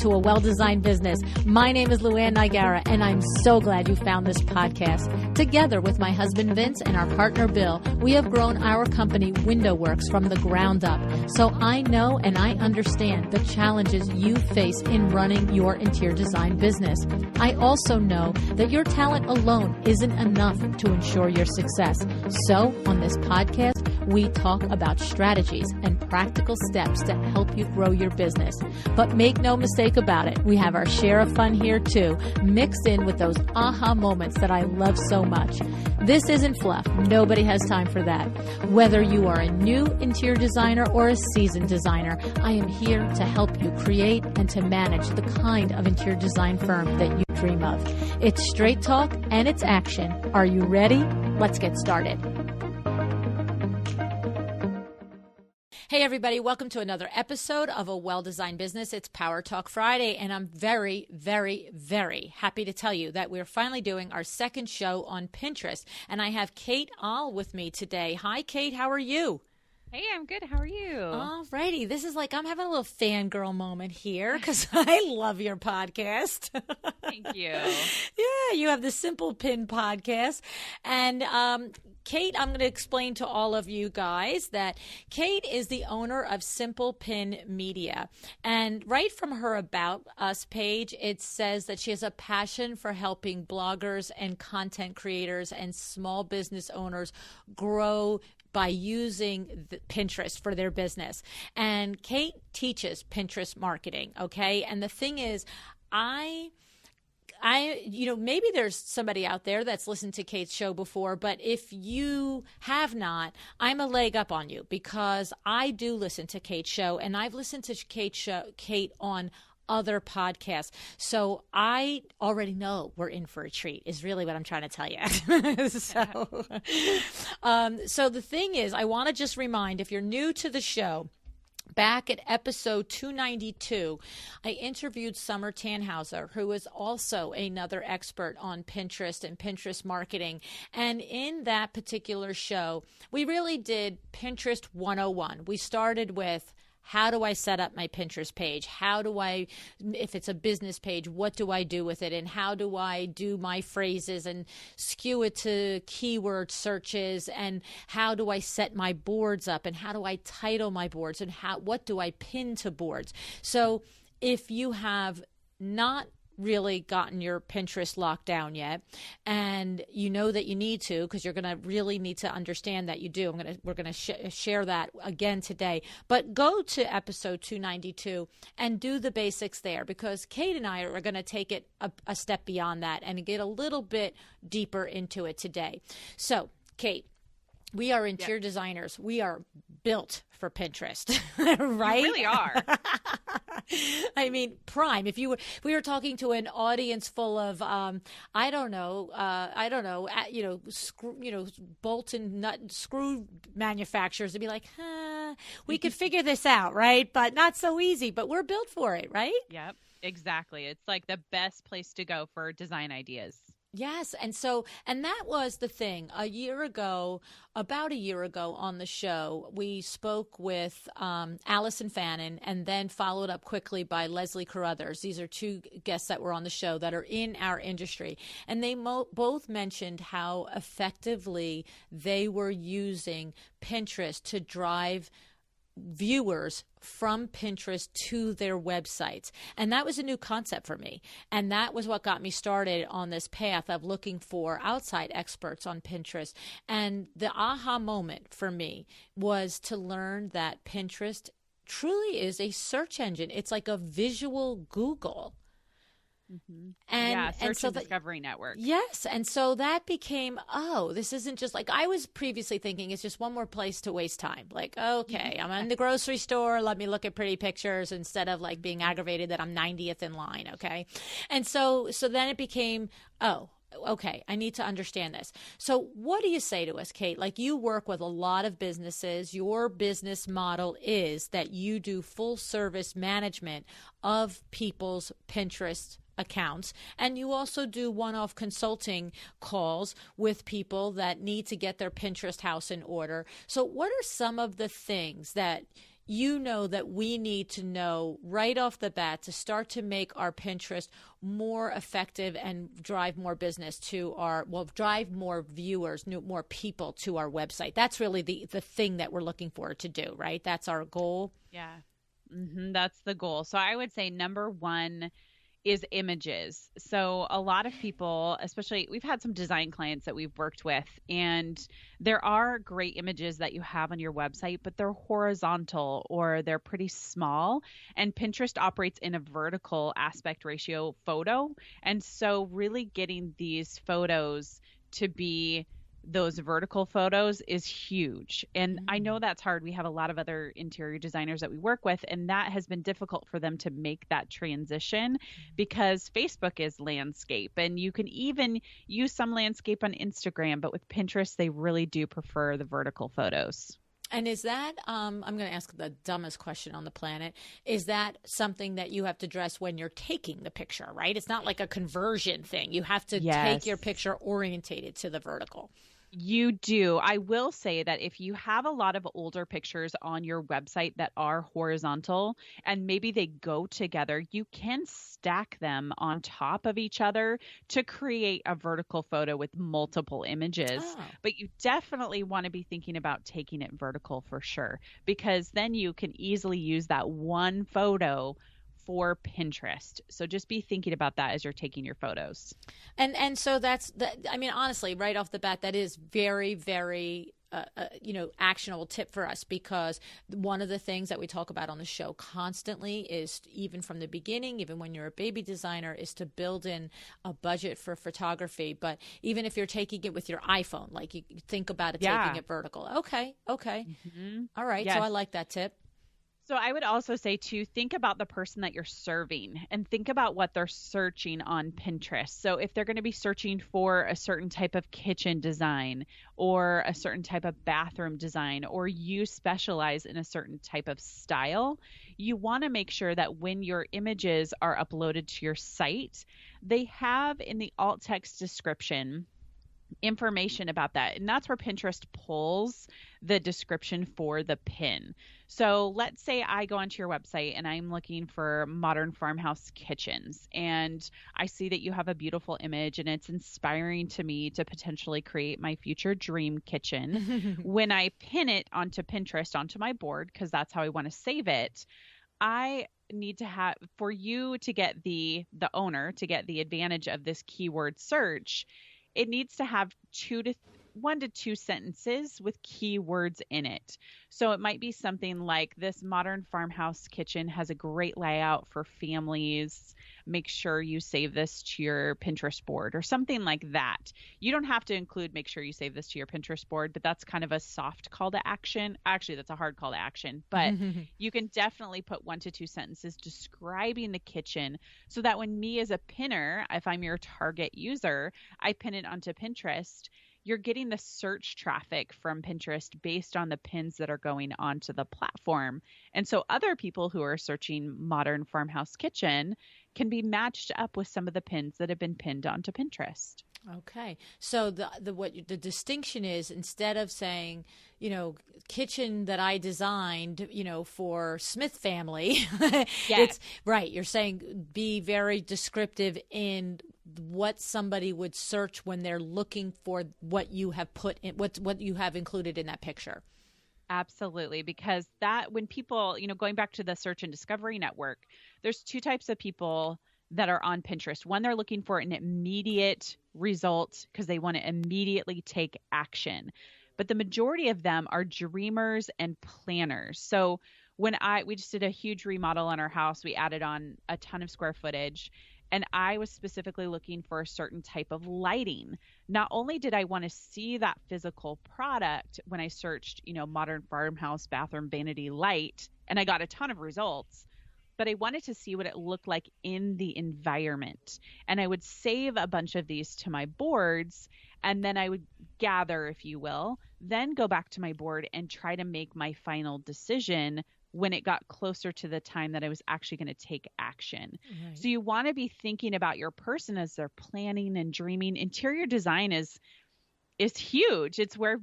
to A Well-Designed Business. My name is Luann Nigara, and I'm so glad you found this podcast. Together with my husband Vince and our partner Bill, we have grown our company WindowWorks from the ground up. So I know and I understand the challenges you face in running your interior design business. I also know that your talent alone isn't enough to ensure your success. So on this podcast, we talk about strategies and practical steps to help you grow your business. But make no mistake about it, we have our share of fun here too, mixed in with those aha moments that I love so much. This isn't fluff. Nobody has time for that. Whether you are a new interior designer or a seasoned designer, I am here to help you create and to manage the kind of interior design firm that you dream of. It's straight talk and it's action. Are you ready? Let's get started. Hey everybody, welcome to another episode of A Well-Designed Business. It's Power Talk Friday, and I'm very, very, very happy to tell you that we're finally doing our second show on Pinterest. And I have Kate Ahl with me today. Hi Kate, how are you? Hey, I'm good. How are you? Alrighty. This is like, I'm having a little fangirl moment here because I love your podcast. Thank you. Yeah, you have the Simple Pin podcast. And Kate, I'm going to explain to all of you guys that Kate is the owner of Simple Pin Media. And right from her About Us page, it says that she has a passion for helping bloggers and content creators and small business owners grow by using Pinterest for their business. And Kate teaches Pinterest marketing, okay? And the thing is, maybe there's somebody out there that's listened to Kate's show before, but if you have not, I'm a leg up on you because I do listen to Kate's show, and I've listened to Kate on other podcasts. So I already know we're in for a treat is really what I'm trying to tell you. So the thing is, I want to just remind, if you're new to the show, back at episode 292, I interviewed Summer Tannhauser, who is also another expert on Pinterest and Pinterest marketing. And in that particular show, we really did Pinterest 101. We started with, how do I set up my Pinterest page? How do I, if it's a business page, what do I do with it? And how do I do my phrases and skew it to keyword searches? And how do I set my boards up? And how do I title my boards? And what do I pin to boards? So if you have not really gotten your Pinterest locked down yet, and you know that you need to, because you're going to really need to understand that you do. We're going to share that again today. But go to episode 292 and do the basics there, because Kate and I are going to take it a step beyond that and get a little bit deeper into it today. So, Kate, we are interior designers. We are built for Pinterest, right? You really are. I mean, prime. If we were talking to an audience full of, bolt and nut and screw manufacturers, they'd be like, we could figure this out, right? But not so easy. But we're built for it, right? Yep, exactly. It's like the best place to go for design ideas. Yes. And that was the thing. About a year ago on the show, we spoke with Allison Fannin and then followed up quickly by Leslie Carothers. These are two guests that were on the show that are in our industry. And they both mentioned how effectively they were using Pinterest to drive viewers from Pinterest to their websites. And that was a new concept for me. And that was what got me started on this path of looking for outside experts on Pinterest. And the aha moment for me was to learn that Pinterest truly is a search engine. It's like a visual Google. Mm-hmm. Search and Discovery Network. Yes. And so that became, this isn't just like, I was previously thinking it's just one more place to waste time. Like, okay, I'm in the grocery store. Let me look at pretty pictures instead of like being aggravated that I'm 90th in line. Okay. And so then it became, okay, I need to understand this. So what do you say to us, Kate? Like, you work with a lot of businesses. Your business model is that you do full service management of people's Pinterest accounts, and you also do one-off consulting calls with people that need to get their Pinterest house in order. So what are some of the things that you know that we need to know right off the bat to start to make our Pinterest more effective and drive more business to drive more viewers, more people to our website. That's really the thing that we're looking for to do, right? That's our goal. Yeah. That's the goal. So I would say number one is images. So a lot of people, especially we've had some design clients that we've worked with, and there are great images that you have on your website, but they're horizontal or they're pretty small, and Pinterest operates in a vertical aspect ratio photo. And so really getting these photos to be those vertical photos is huge. And I know that's hard. We have a lot of other interior designers that we work with, and that has been difficult for them to make that transition because Facebook is landscape, and you can even use some landscape on Instagram, but with Pinterest, they really do prefer the vertical photos. And is that, I'm going to ask the dumbest question on the planet, is that something that you have to address when you're taking the picture, right? It's not like a conversion thing. You have to take your picture orientated to the vertical. You do. I will say that if you have a lot of older pictures on your website that are horizontal and maybe they go together, you can stack them on top of each other to create a vertical photo with multiple images. Oh. But you definitely want to be thinking about taking it vertical for sure, because then you can easily use that one photo for Pinterest. So just be thinking about that as you're taking your photos. And so that's I mean, honestly, right off the bat, that is very, very actionable tip for us, because one of the things that we talk about on the show constantly is, even from the beginning, even when you're a baby designer, is to build in a budget for photography. But even if you're taking it with your iPhone, like you think about it, taking it vertical. Okay. Mm-hmm. All right. Yes. So I like that tip. So I would also say to think about the person that you're serving and think about what they're searching on Pinterest. So if they're going to be searching for a certain type of kitchen design or a certain type of bathroom design, or you specialize in a certain type of style, you want to make sure that when your images are uploaded to your site, they have in the alt text description information about that. And that's where Pinterest pulls the description for the pin. So let's say I go onto your website and I'm looking for modern farmhouse kitchens, and I see that you have a beautiful image and it's inspiring to me to potentially create my future dream kitchen. When I pin it onto Pinterest, onto my board, because that's how I want to save it, I need to have, for you to get the owner to get the advantage of this keyword search, it needs to have 1 to 2 sentences with keywords in it. So it might be something like, this modern farmhouse kitchen has a great layout for families. Make sure you save this to your Pinterest board, or something like that. You don't have to include make sure you save this to your Pinterest board, but that's kind of a soft call to action. Actually, that's a hard call to action, but you can definitely put 1 to 2 sentences describing the kitchen, so that when me as a pinner, if I'm your target user, I pin it onto Pinterest, you're getting the search traffic from Pinterest based on the pins that are going onto the platform. And so other people who are searching modern farmhouse kitchen can be matched up with some of the pins that have been pinned onto Pinterest. Okay. So the distinction is, instead of saying, kitchen that I designed, for Smith family, it's right. You're saying be very descriptive in what somebody would search when they're looking for what you have put in, what you have included in that picture. Absolutely. Because that, when people, going back to the search and discovery network, there's 2 types of people that are on Pinterest. One, they're looking for an immediate result because they want to immediately take action. But the majority of them are dreamers and planners. So when we just did a huge remodel on our house, we added on a ton of square footage, and I was specifically looking for a certain type of lighting. Not only did I want to see that physical product when I searched, modern farmhouse bathroom vanity light, and I got a ton of results, but I wanted to see what it looked like in the environment. And I would save a bunch of these to my boards, and then I would gather, if you will, then go back to my board and try to make my final decision when it got closer to the time that I was actually going to take action. Right. So you want to be thinking about your person as they're planning and dreaming. Interior design is is huge. It's where,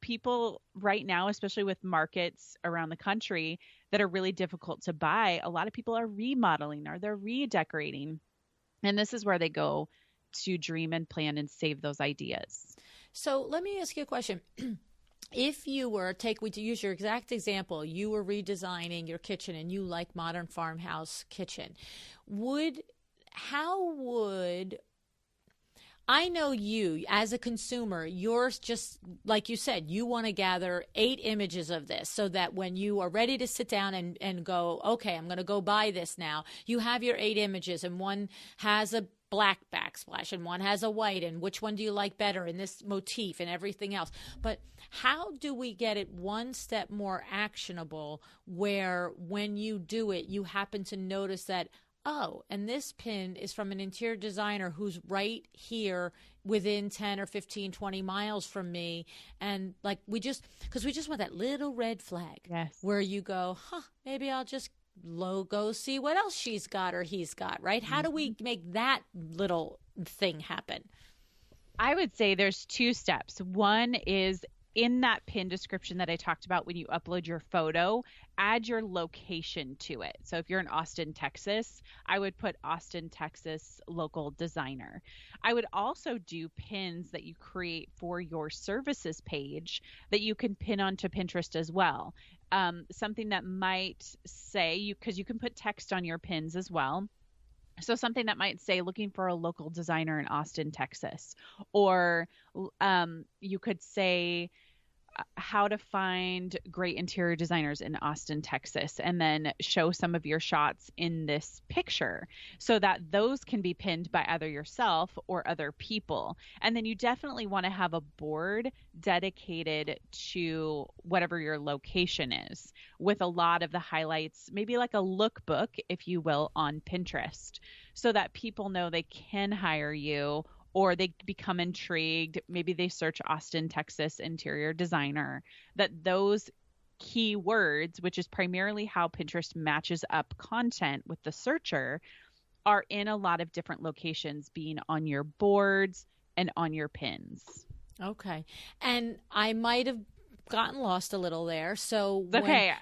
people right now, especially with markets around the country that are really difficult to buy, a lot of people are remodeling or they're redecorating. And this is where they go to dream and plan and save those ideas. So let me ask you a question. If you were, to use your exact example, you were redesigning your kitchen and you like modern farmhouse kitchen, I know you as a consumer, you're just like you said, you want to gather 8 images of this so that when you are ready to sit down and go, okay, I'm going to go buy this now, you have your 8 images and one has a black backsplash and one has a white, and which one do you like better in this motif and everything else. But how do we get it one step more actionable where when you do it, you happen to notice that, oh, and this pin is from an interior designer who's right here within 10 or 15, 20 miles from me. And like because we just want that little red flag. Yes. Where you go, maybe I'll just go see what else she's got or he's got, right? How do we make that little thing happen? I would say there's 2 steps. One is in that pin description that I talked about when you upload your photo, add your location to it. So if you're in Austin, Texas, I would put Austin, Texas local designer. I would also do pins that you create for your services page that you can pin onto Pinterest as well. Something that might say, because you can put text on your pins as well. So something that might say, looking for a local designer in Austin, Texas, or you could say how to find great interior designers in Austin, Texas, and then show some of your shots in this picture so that those can be pinned by either yourself or other people. And then you definitely want to have a board dedicated to whatever your location is with a lot of the highlights, maybe like a lookbook, if you will, on Pinterest, so that people know they can hire you or they become intrigued. Maybe they search Austin, Texas interior designer, that those keywords, which is primarily how Pinterest matches up content with the searcher, are in a lot of different locations, being on your boards and on your pins. Okay. And I might have gotten lost a little there. So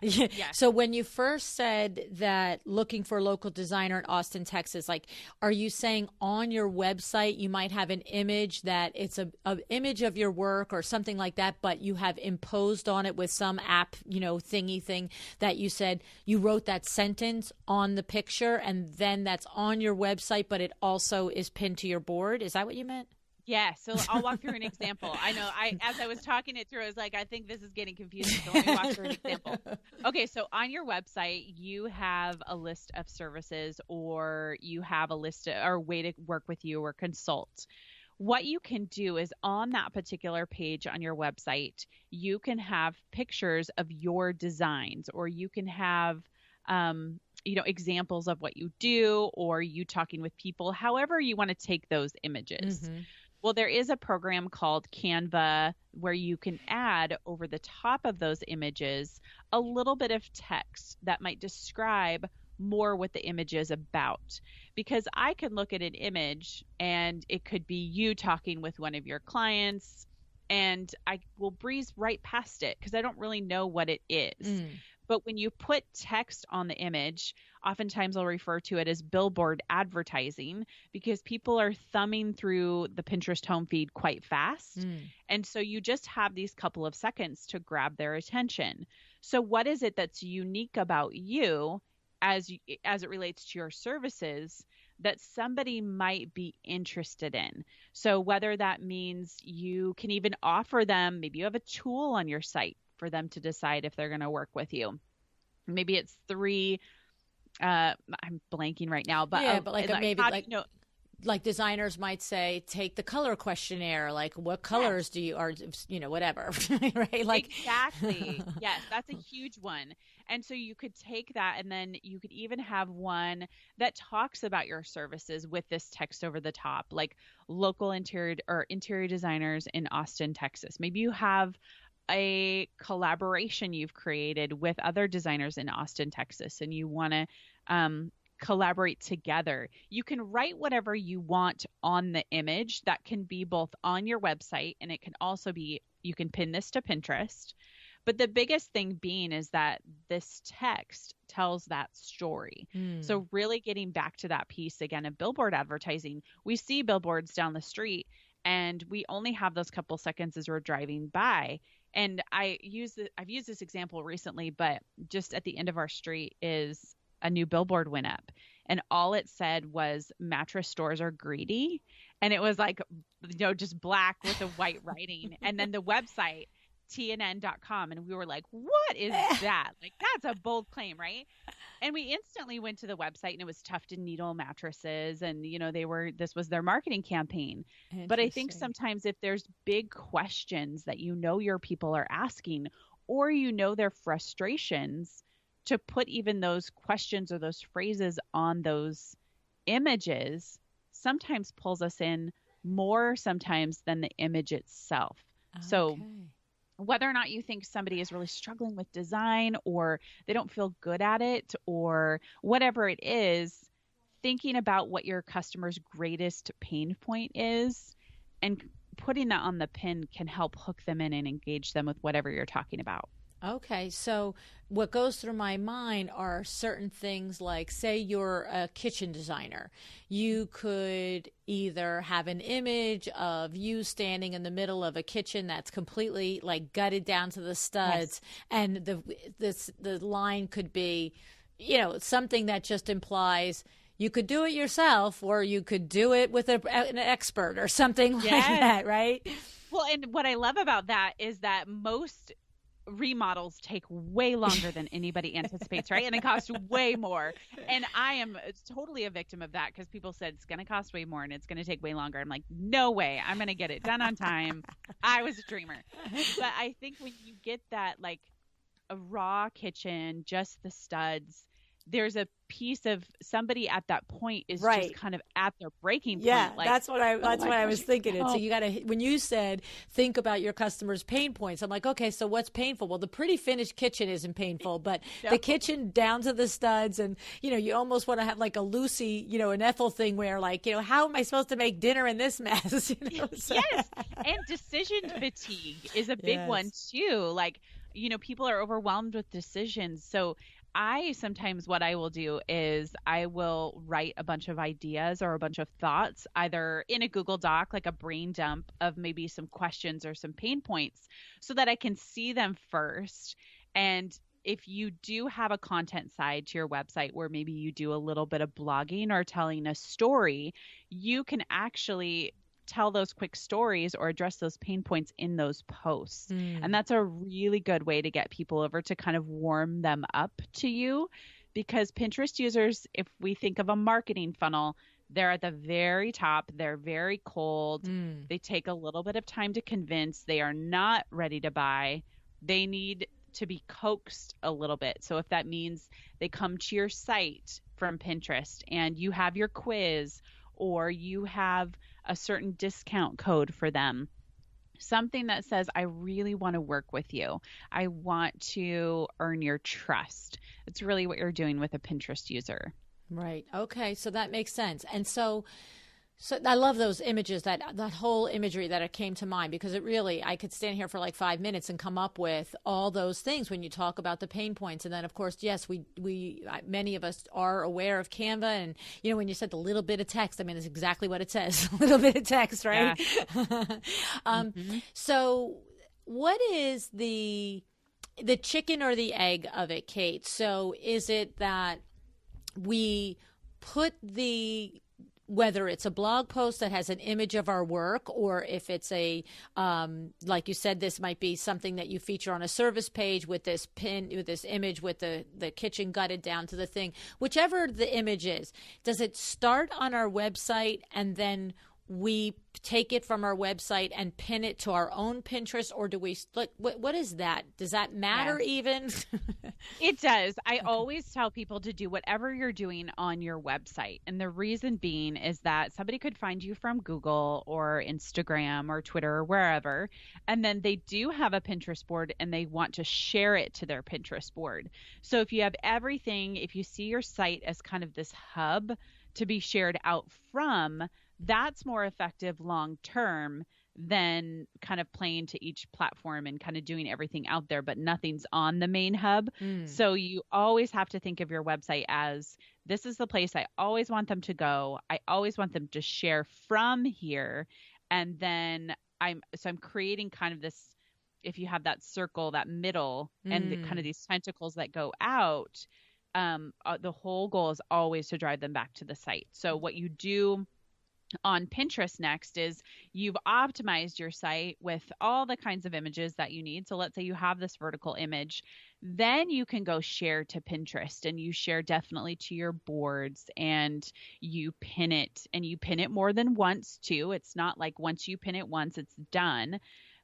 Yes. So when you first said that looking for a local designer in Austin, Texas, like, are you saying on your website you might have an image that it's a image of your work or something like that, but you have imposed on it with some app, thingy thing that you said you wrote that sentence on the picture and then that's on your website, but it also is pinned to your board? Is that what you meant? Yeah, so I'll walk through an example. I know as I was talking it through, I was like, I think this is getting confusing. So let me walk through an example. Okay, so on your website, you have a list of services, or you have a list or a way to work with you or consult. What you can do is on that particular page on your website, you can have pictures of your designs, or you can have examples of what you do, or you talking with people, however you want to take those images. Mm-hmm. Well, there is a program called Canva where you can add over the top of those images a little bit of text that might describe more what the image is about. Because I can look at an image and it could be you talking with one of your clients, and I will breeze right past it because I don't really know what it is. Mm. But when you put text on the image, oftentimes I'll refer to it as billboard advertising, because people are thumbing through the Pinterest home feed quite fast. Mm. And so you just have these couple of seconds to grab their attention. So what is it that's unique about you as it relates to your services that somebody might be interested in? So whether that means you can even offer them, maybe you have a tool on your site for them to decide if they're going to work with you. Maybe it's 3, I'm blanking right now, but like designers might say, take the color questionnaire. Like, what colors do you, or, whatever, right? Like, exactly. Yes, that's a huge one. And so you could take that, and then you could even have one that talks about your services with this text over the top, like local interior designers in Austin, Texas. Maybe you have a collaboration you've created with other designers in Austin, Texas, and you want to collaborate together. You can write whatever you want on the image. That can be both on your website, and it can also be, you can pin this to Pinterest. But the biggest thing being is that this text tells that story. So really getting back to that piece again of billboard advertising, we see billboards down the street and we only have those couple seconds as we're driving by. And I've used this example recently, but just at the end of our street is a new billboard went up, and all it said was mattress stores are greedy. And it was like, just black with the white writing. And then the website, tnn.com. And we were like, what is that? Like, that's a bold claim, right? And we instantly went to the website, and it was Tuft & Needle mattresses. And, this was their marketing campaign. But I think sometimes if there's big questions that your people are asking, or their frustrations, to put even those questions or those phrases on those images sometimes pulls us in more sometimes than the image itself. Okay. So whether or not you think somebody is really struggling with design, or they don't feel good at it, or whatever it is, thinking about what your customer's greatest pain point is and putting that on the pin can help hook them in and engage them with whatever you're talking about. Okay, so what goes through my mind are certain things like, say you're a kitchen designer. You could either have an image of you standing in the middle of a kitchen that's completely like gutted down to the studs, and the line could be, something that just implies you could do it yourself, or you could do it with an expert or something like that, right? Well, and what I love about that is that most remodels take way longer than anybody anticipates, right? And it costs way more. And I am totally a victim of that, because people said it's going to cost way more and it's going to take way longer. I'm like, no way. I'm going to get it done on time. I was a dreamer. But I think when you get that, like a raw kitchen, just the studs, there's a piece of somebody at that point is just kind of at their breaking point. Yeah, like, that's what I was thinking. So you got to, when you said think about your customers' pain points, I'm like, okay, so what's painful? Well, the pretty finished kitchen isn't painful, but the kitchen down to the studs, and you almost want to have like a Lucy, an Ethel thing where like, how am I supposed to make dinner in this mess? So. Yes, and decision fatigue is a big one too. Like, people are overwhelmed with decisions, so sometimes what I will do is I will write a bunch of ideas or a bunch of thoughts, either in a Google Doc, like a brain dump of maybe some questions or some pain points, so that I can see them first. And if you do have a content side to your website where maybe you do a little bit of blogging or telling a story, you can actually tell those quick stories or address those pain points in those posts. And that's a really good way to get people over, to kind of warm them up to you, because Pinterest users, if we think of a marketing funnel, they're at the very top. They're very cold. They take a little bit of time to convince. They are not ready to buy. They need to be coaxed a little bit. So if that means they come to your site from Pinterest and you have your quiz, or you have a certain discount code for them, something that says, I really want to work with you. I want to earn your trust. It's really what you're doing with a Pinterest user. Right. Okay. So that makes sense. And so I love those images, that whole imagery that it came to mind, because it really, I could stand here for like 5 minutes and come up with all those things when you talk about the pain points. And then of course, yes, we many of us are aware of Canva, and when you said the little bit of text, I mean, it's exactly what it says, a little bit of text, right? Yeah. So what is the chicken or the egg of it, Kate? So is it that we put whether it's a blog post that has an image of our work, or if it's a, like you said, this might be something that you feature on a service page with this image with the kitchen gutted down to the thing, whichever the image is, does it start on our website and then we take it from our website and pin it to our own Pinterest, or do we, what is that? Does that matter even? It does. I always tell people to do whatever you're doing on your website. And the reason being is that somebody could find you from Google or Instagram or Twitter or wherever, and then they do have a Pinterest board and they want to share it to their Pinterest board. So if you have everything, if you see your site as kind of this hub to be shared out from, that's more effective long term than kind of playing to each platform and kind of doing everything out there, but nothing's on the main hub. So you always have to think of your website as, this is the place I always want them to go. I always want them to share from here. And then I'm creating kind of this, if you have that circle, that middle and kind of these tentacles that go out, the whole goal is always to drive them back to the site. So what you do on Pinterest next is you've optimized your site with all the kinds of images that you need. So let's say you have this vertical image, then you can go share to Pinterest, and you share definitely to your boards, and you pin it, and you pin it more than once too. It's not like once you pin it once, it's done.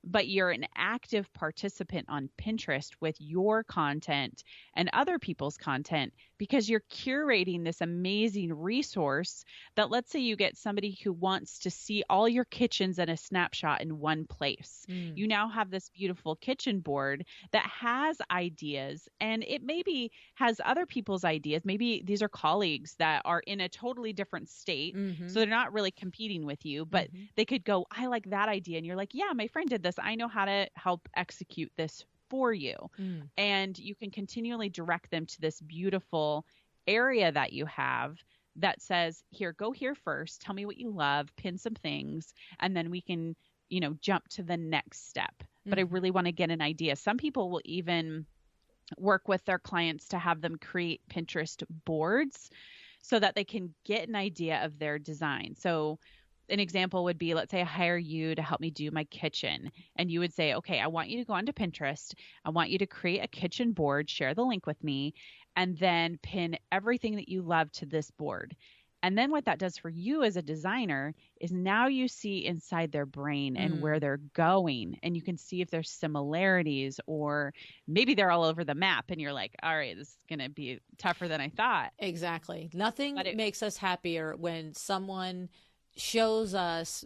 But you're an active participant on Pinterest with your content and other people's content, because you're curating this amazing resource that, let's say you get somebody who wants to see all your kitchens in a snapshot in one place. You now have this beautiful kitchen board that has ideas, and it maybe has other people's ideas. Maybe these are colleagues that are in a totally different state. So they're not really competing with you, but they could go, I like that idea. And you're like, yeah, my friend did this. I know how to help execute this for you. And you can continually direct them to this beautiful area that you have that says, here, go here first. Tell me what you love, pin some things, and then we can, jump to the next step. But I really want to get an idea. Some people will even work with their clients to have them create Pinterest boards so that they can get an idea of their design. So an example would be, let's say I hire you to help me do my kitchen, and you would say, okay, I want you to go onto Pinterest. I want you to create a kitchen board, share the link with me, and then pin everything that you love to this board. And then what that does for you as a designer is now you see inside their brain and where they're going, and you can see if there's similarities, or maybe they're all over the map and you're like, all right, this is going to be tougher than I thought. Exactly. Nothing makes us happier when someone shows us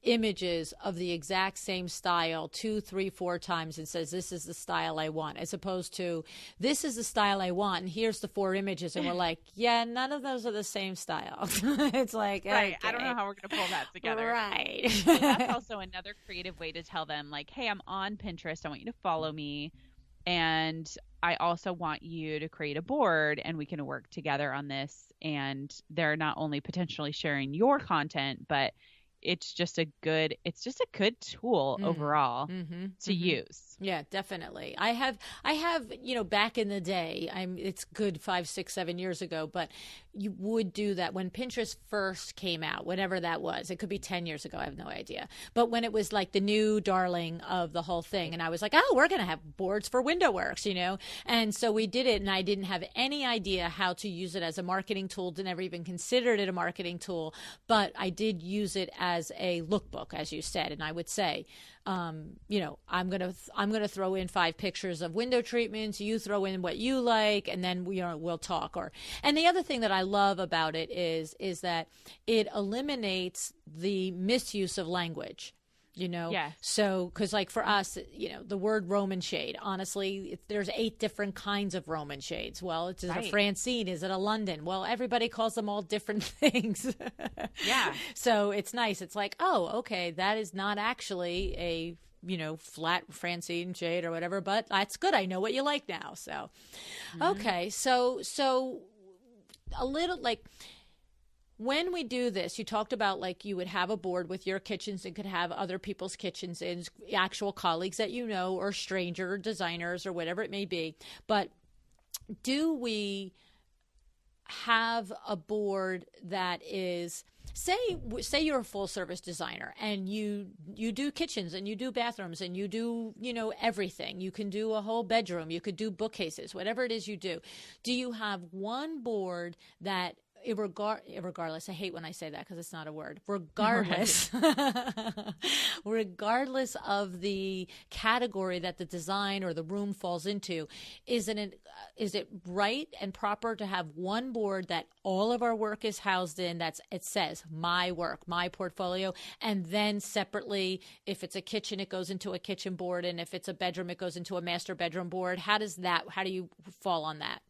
images of the exact same style 2, 3, 4 times and says, this is the style I want, as opposed to, this is the style I want, and here's the 4 images, and we're like, yeah, none of those are the same style. It's like, right, okay. I don't know how we're going to pull that together. Right. So that's also another creative way to tell them, like, hey, I'm on Pinterest. I want you to follow me. And I also want you to create a board, and we can work together on this. And they're not only potentially sharing your content, but it's just a good tool overall to use. Yeah, definitely. I have, back in the day, it's good 5, 6, 7 years ago, but you would do that when Pinterest first came out, whatever that was. It could be 10 years ago. I have no idea. But when it was like the new darling of the whole thing, and I was like, oh, we're going to have boards for WindowWorks, And so we did it, and I didn't have any idea how to use it as a marketing tool, never even considered it a marketing tool, but I did use it as a lookbook, as you said. And I would say, I'm gonna throw in 5 pictures of window treatments. You throw in what you like, and then we'll talk. And the other thing that I love about it is that it eliminates the misuse of language. Yes. So, because like for us, the word Roman shade, honestly, there's 8 different kinds of Roman shades. Well, is it a Francine? Is it a London? Well, everybody calls them all different things. Yeah. So it's nice. It's like, oh, okay, that is not actually a, flat Francine shade or whatever, but that's good. I know what you like now. So, okay. So a little like, when we do this, you talked about like you would have a board with your kitchens and could have other people's kitchens and actual colleagues that or stranger designers or whatever it may be. But do we have a board that is, say you're a full service designer and you do kitchens and you do bathrooms and you do, everything. You can do a whole bedroom. You could do bookcases, whatever it is you do. Do you have one board that regardless, I hate when I say that because it's not a word. Regardless, regardless of the category that the design or the room falls into, is it right and proper to have one board that all of our work is housed in? It says my work, my portfolio, and then separately, if it's a kitchen, it goes into a kitchen board, and if it's a bedroom, it goes into a master bedroom board. How do you fall on that?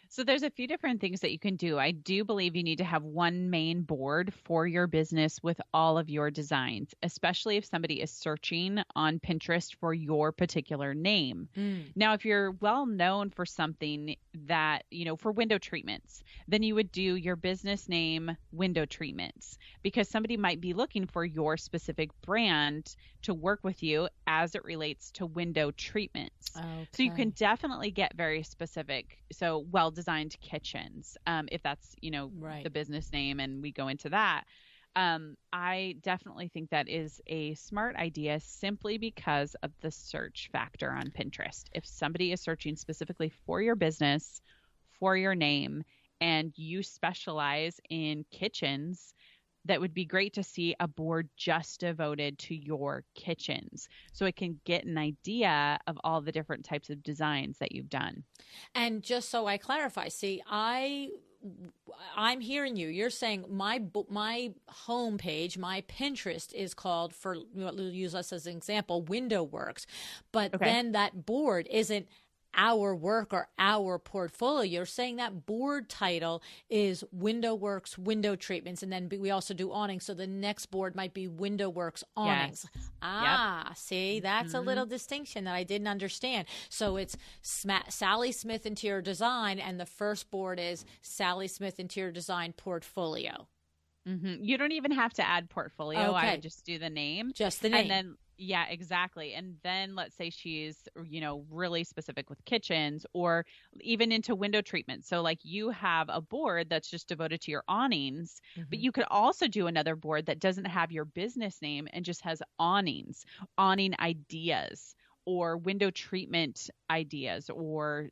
So there's a few different things that you can do. I do believe you need to have one main board for your business with all of your designs, especially if somebody is searching on Pinterest for your particular name. Now, if you're well known for something that, for window treatments, then you would do your business name window treatments, because somebody might be looking for your specific brand to work with you as it relates to window treatments. Okay. So you can definitely get very specific. So well-designed kitchens, if that's, right, the business name, and we go into that. I definitely think that is a smart idea simply because of the search factor on Pinterest. If somebody is searching specifically for your business, for your name, and you specialize in kitchens, that would be great to see a board just devoted to your kitchens, so it can get an idea of all the different types of designs that you've done. And just so I clarify, see, I'm hearing you. You're saying my home page, my Pinterest is called, for we'll use us as an example, Window Works, but then that board isn't our work or our portfolio. You're saying that board title is Window Works Window Treatments, and then we also do awnings. So the next board might be Window Works Awnings. Yes. See, that's a little distinction that I didn't understand. So it's Sally Smith Interior Design, and the first board is Sally Smith Interior Design Portfolio. You don't even have to add portfolio. I would just do the name. Just the name. And then, yeah, exactly. And then let's say she's, really specific with kitchens, or even into window treatment. So like you have a board that's just devoted to your awnings, but you could also do another board that doesn't have your business name and just has awnings, awning ideas, or window treatment ideas, or,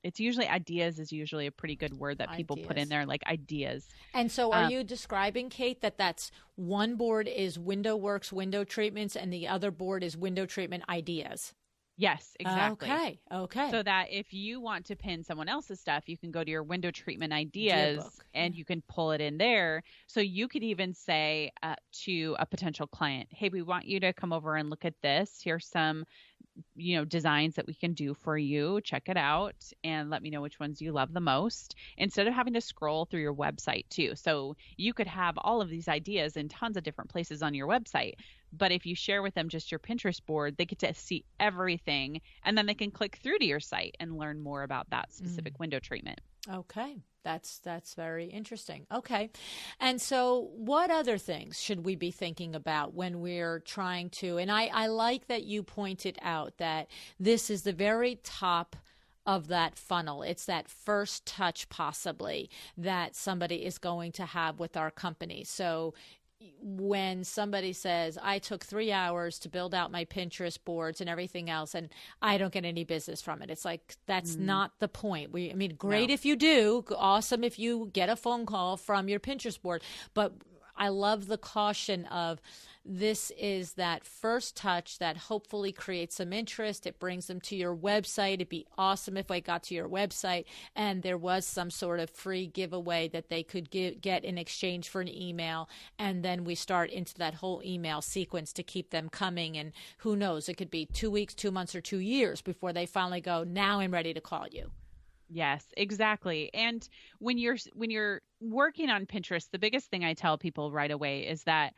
it's usually ideas is usually a pretty good word that people put in there, like ideas. And so are you describing, Kate, that's one board is Window Works Window Treatments and the other board is Window Treatment Ideas? Yes, exactly. Okay. So that if you want to pin someone else's stuff, you can go to your window treatment ideas and you can pull it in there. So you could even say to a potential client, hey, we want you to come over and look at this. Here's some designs that we can do for you. Check it out and let me know which ones you love the most, instead of having to scroll through your website too. So you could have all of these ideas in tons of different places on your website, but if you share with them just your Pinterest board, they get to see everything, and then they can click through to your site and learn more about that specific window treatment. Okay. That's very interesting. Okay. And so what other things should we be thinking about when we're trying to, and I like that you pointed out that this is the very top of that funnel. It's that first touch possibly that somebody is going to have with our company. So when somebody says, I took 3 hours to build out my Pinterest boards and everything else, and I don't get any business from it, it's like, that's not the point. Great if you do, awesome if you get a phone call from your Pinterest board, but I love the caution of this is that first touch that hopefully creates some interest. It brings them to your website. It'd be awesome if I got to your website and there was some sort of free giveaway that they could get in exchange for an email. And then we start into that whole email sequence to keep them coming. And who knows, it could be 2 weeks, 2 months, or 2 years before they finally go, now I'm ready to call you. Yes, exactly. And when you're working on Pinterest, the biggest thing I tell people right away is that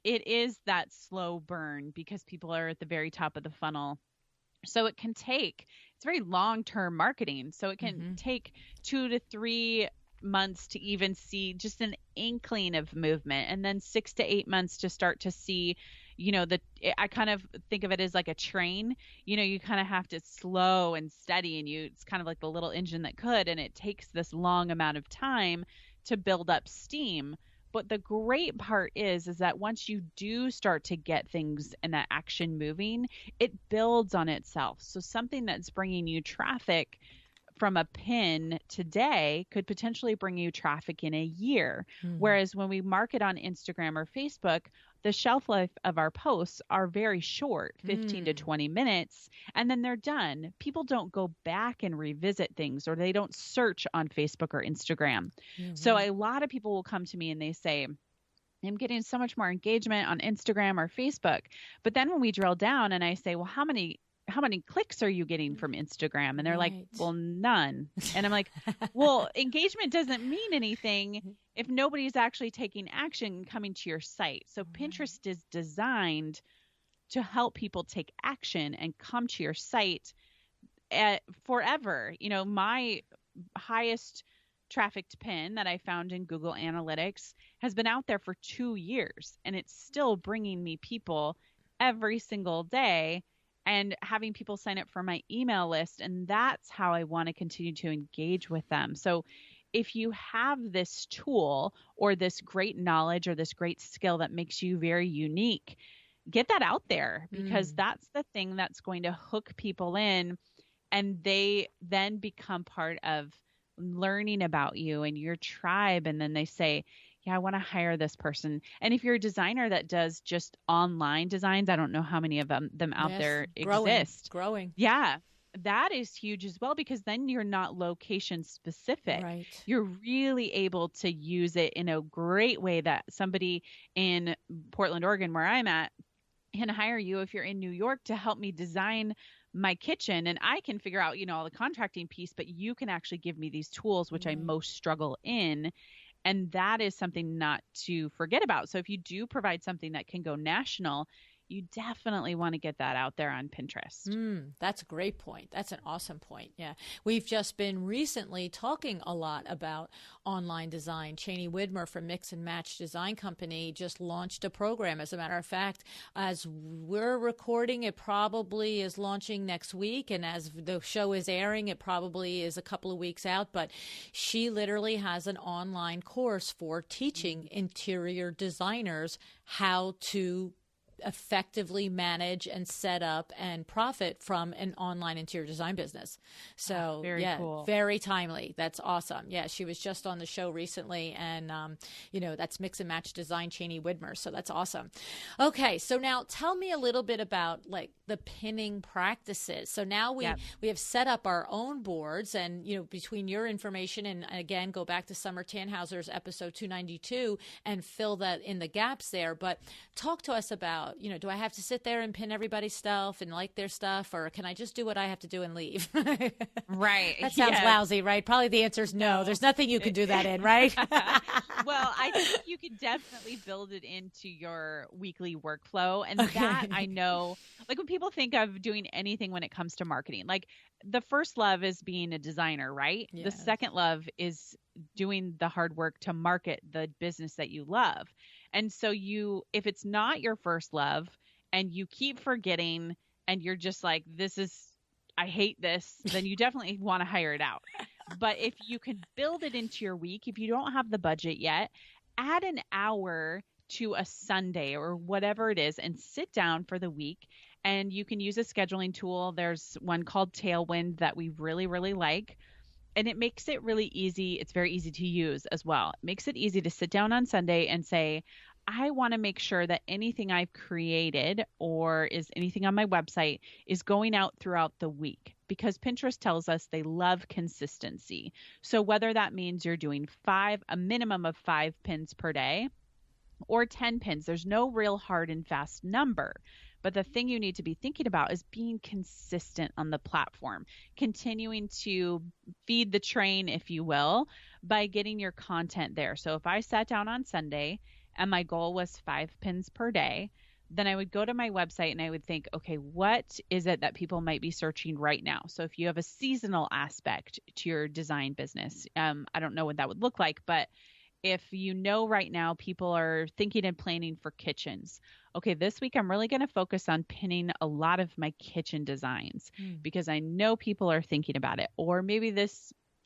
it is that slow burn, because people are at the very top of the funnel. So it's very long-term marketing. So it can take 2 to 3 months to even see just an inkling of movement, and then 6 to 8 months to start to see, I kind of think of it as like a train. You kind of have to slow and steady, and it's kind of like the little engine that could, and it takes this long amount of time to build up steam. But the great part is that once you do start to get things and that action moving, it builds on itself. So something that's bringing you traffic from a pin today could potentially bring you traffic in a year. Whereas when we market on Instagram or Facebook, the shelf life of our posts are very short, 15 to 20 minutes, and then they're done. People don't go back and revisit things, or they don't search on Facebook or Instagram. So a lot of people will come to me and they say, I'm getting so much more engagement on Instagram or Facebook. But then when we drill down and I say, well, how many clicks are you getting from Instagram? And they're like, well, none. And I'm like, well, engagement doesn't mean anything if nobody's actually taking action and coming to your site. So Pinterest is designed to help people take action and come to your site forever. You know, my highest trafficked pin that I found in Google Analytics has been out there for 2 years, and it's still bringing me people every single day and having people sign up for my email list. And that's how I want to continue to engage with them. So if you have this tool or this great knowledge or this great skill that makes you very unique, get that out there, because that's the thing that's going to hook people in, and they then become part of learning about you and your tribe. And then they say, yeah, I want to hire this person. And if you're a designer that does just online designs, I don't know how many of them out there exist. Growing. Yeah, that is huge as well, because then you're not location specific. Right. You're really able to use it in a great way that somebody in Portland, Oregon, where I'm at, can hire you if you're in New York to help me design my kitchen, and I can figure out, you know, all the contracting piece, but you can actually give me these tools, which I most struggle in. And that is something not to forget about. So if you do provide something that can go national, you definitely want to get that out there on Pinterest. That's a great point. That's an awesome point. Yeah. We've just been recently talking a lot about online design. Cheney Widmer from Mix and Match Design Company just launched a program. As a matter of fact, as we're recording, it probably is launching next week. And as the show is airing, it probably is a couple of weeks out. But she literally has an online course for teaching interior designers how to effectively manage and set up and profit from an online interior design business. So very cool. Very timely. That's awesome. Yeah. She was just on the show recently, and, you know, that's Mix and Match Design, Cheney Widmer. So that's awesome. Okay. So now tell me a little bit about like the pinning practices. So now we have set up our own boards, and, you know, between your information and again, go back to Summer Tannhauser's episode 292 and fill that in the gaps there. But talk to us about, you know, do I have to sit there and pin everybody's stuff and like their stuff, or can I just do what I have to do and leave? Right. That sounds lousy, right? Probably the answer is no. There's nothing you can do that in, right? Well, I think you could definitely build it into your weekly workflow. And that I know, like when people think of doing anything when it comes to marketing, like the first love is being a designer, right? Yes. The second love is doing the hard work to market the business that you love. And so if it's not your first love and you keep forgetting and you're just like, I hate this, then you definitely want to hire it out. But if you can build it into your week, if you don't have the budget yet, add an hour to a Sunday or whatever it is and sit down for the week. And you can use a scheduling tool. There's one called Tailwind that we really, really like. And it makes it really easy. It's very easy to use as well. It makes it easy to sit down on Sunday and say, I want to make sure that anything I've created or is anything on my website is going out throughout the week, because Pinterest tells us they love consistency. So whether that means you're doing a minimum of 5 pins per day or 10 pins, there's no real hard and fast number. But the thing you need to be thinking about is being consistent on the platform, continuing to feed the train, if you will, by getting your content there. So if I sat down on Sunday and my goal was 5 pins per day, then I would go to my website and I would think, okay, what is it that people might be searching right now? So if you have a seasonal aspect to your design business, I don't know what that would look like, but if you know right now people are thinking and planning for kitchens, okay, this week I'm really going to focus on pinning a lot of my kitchen designs because I know people are thinking about it. Or maybe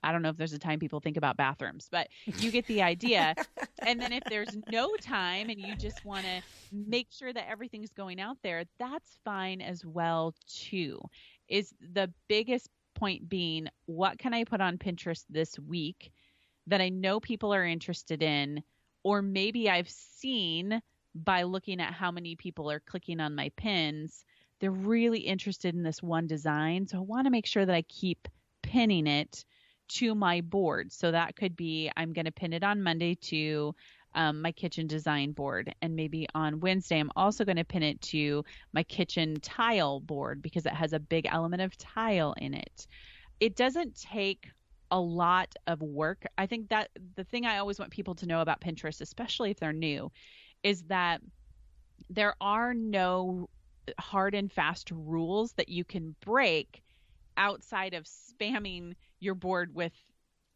I don't know if there's a time people think about bathrooms, but you get the idea. And then if there's no time and you just want to make sure that everything's going out there, that's fine as well too. Is the biggest point being, what can I put on Pinterest this week that I know people are interested in, or maybe I've seen by looking at how many people are clicking on my pins, they're really interested in this one design. So I want to make sure that I keep pinning it to my board. So that could be, I'm going to pin it on Monday to my kitchen design board. And maybe on Wednesday, I'm also going to pin it to my kitchen tile board because it has a big element of tile in it. It doesn't take a lot of work. I think that the thing I always want people to know about Pinterest, especially if they're new, is that there are no hard and fast rules that you can break outside of spamming your board with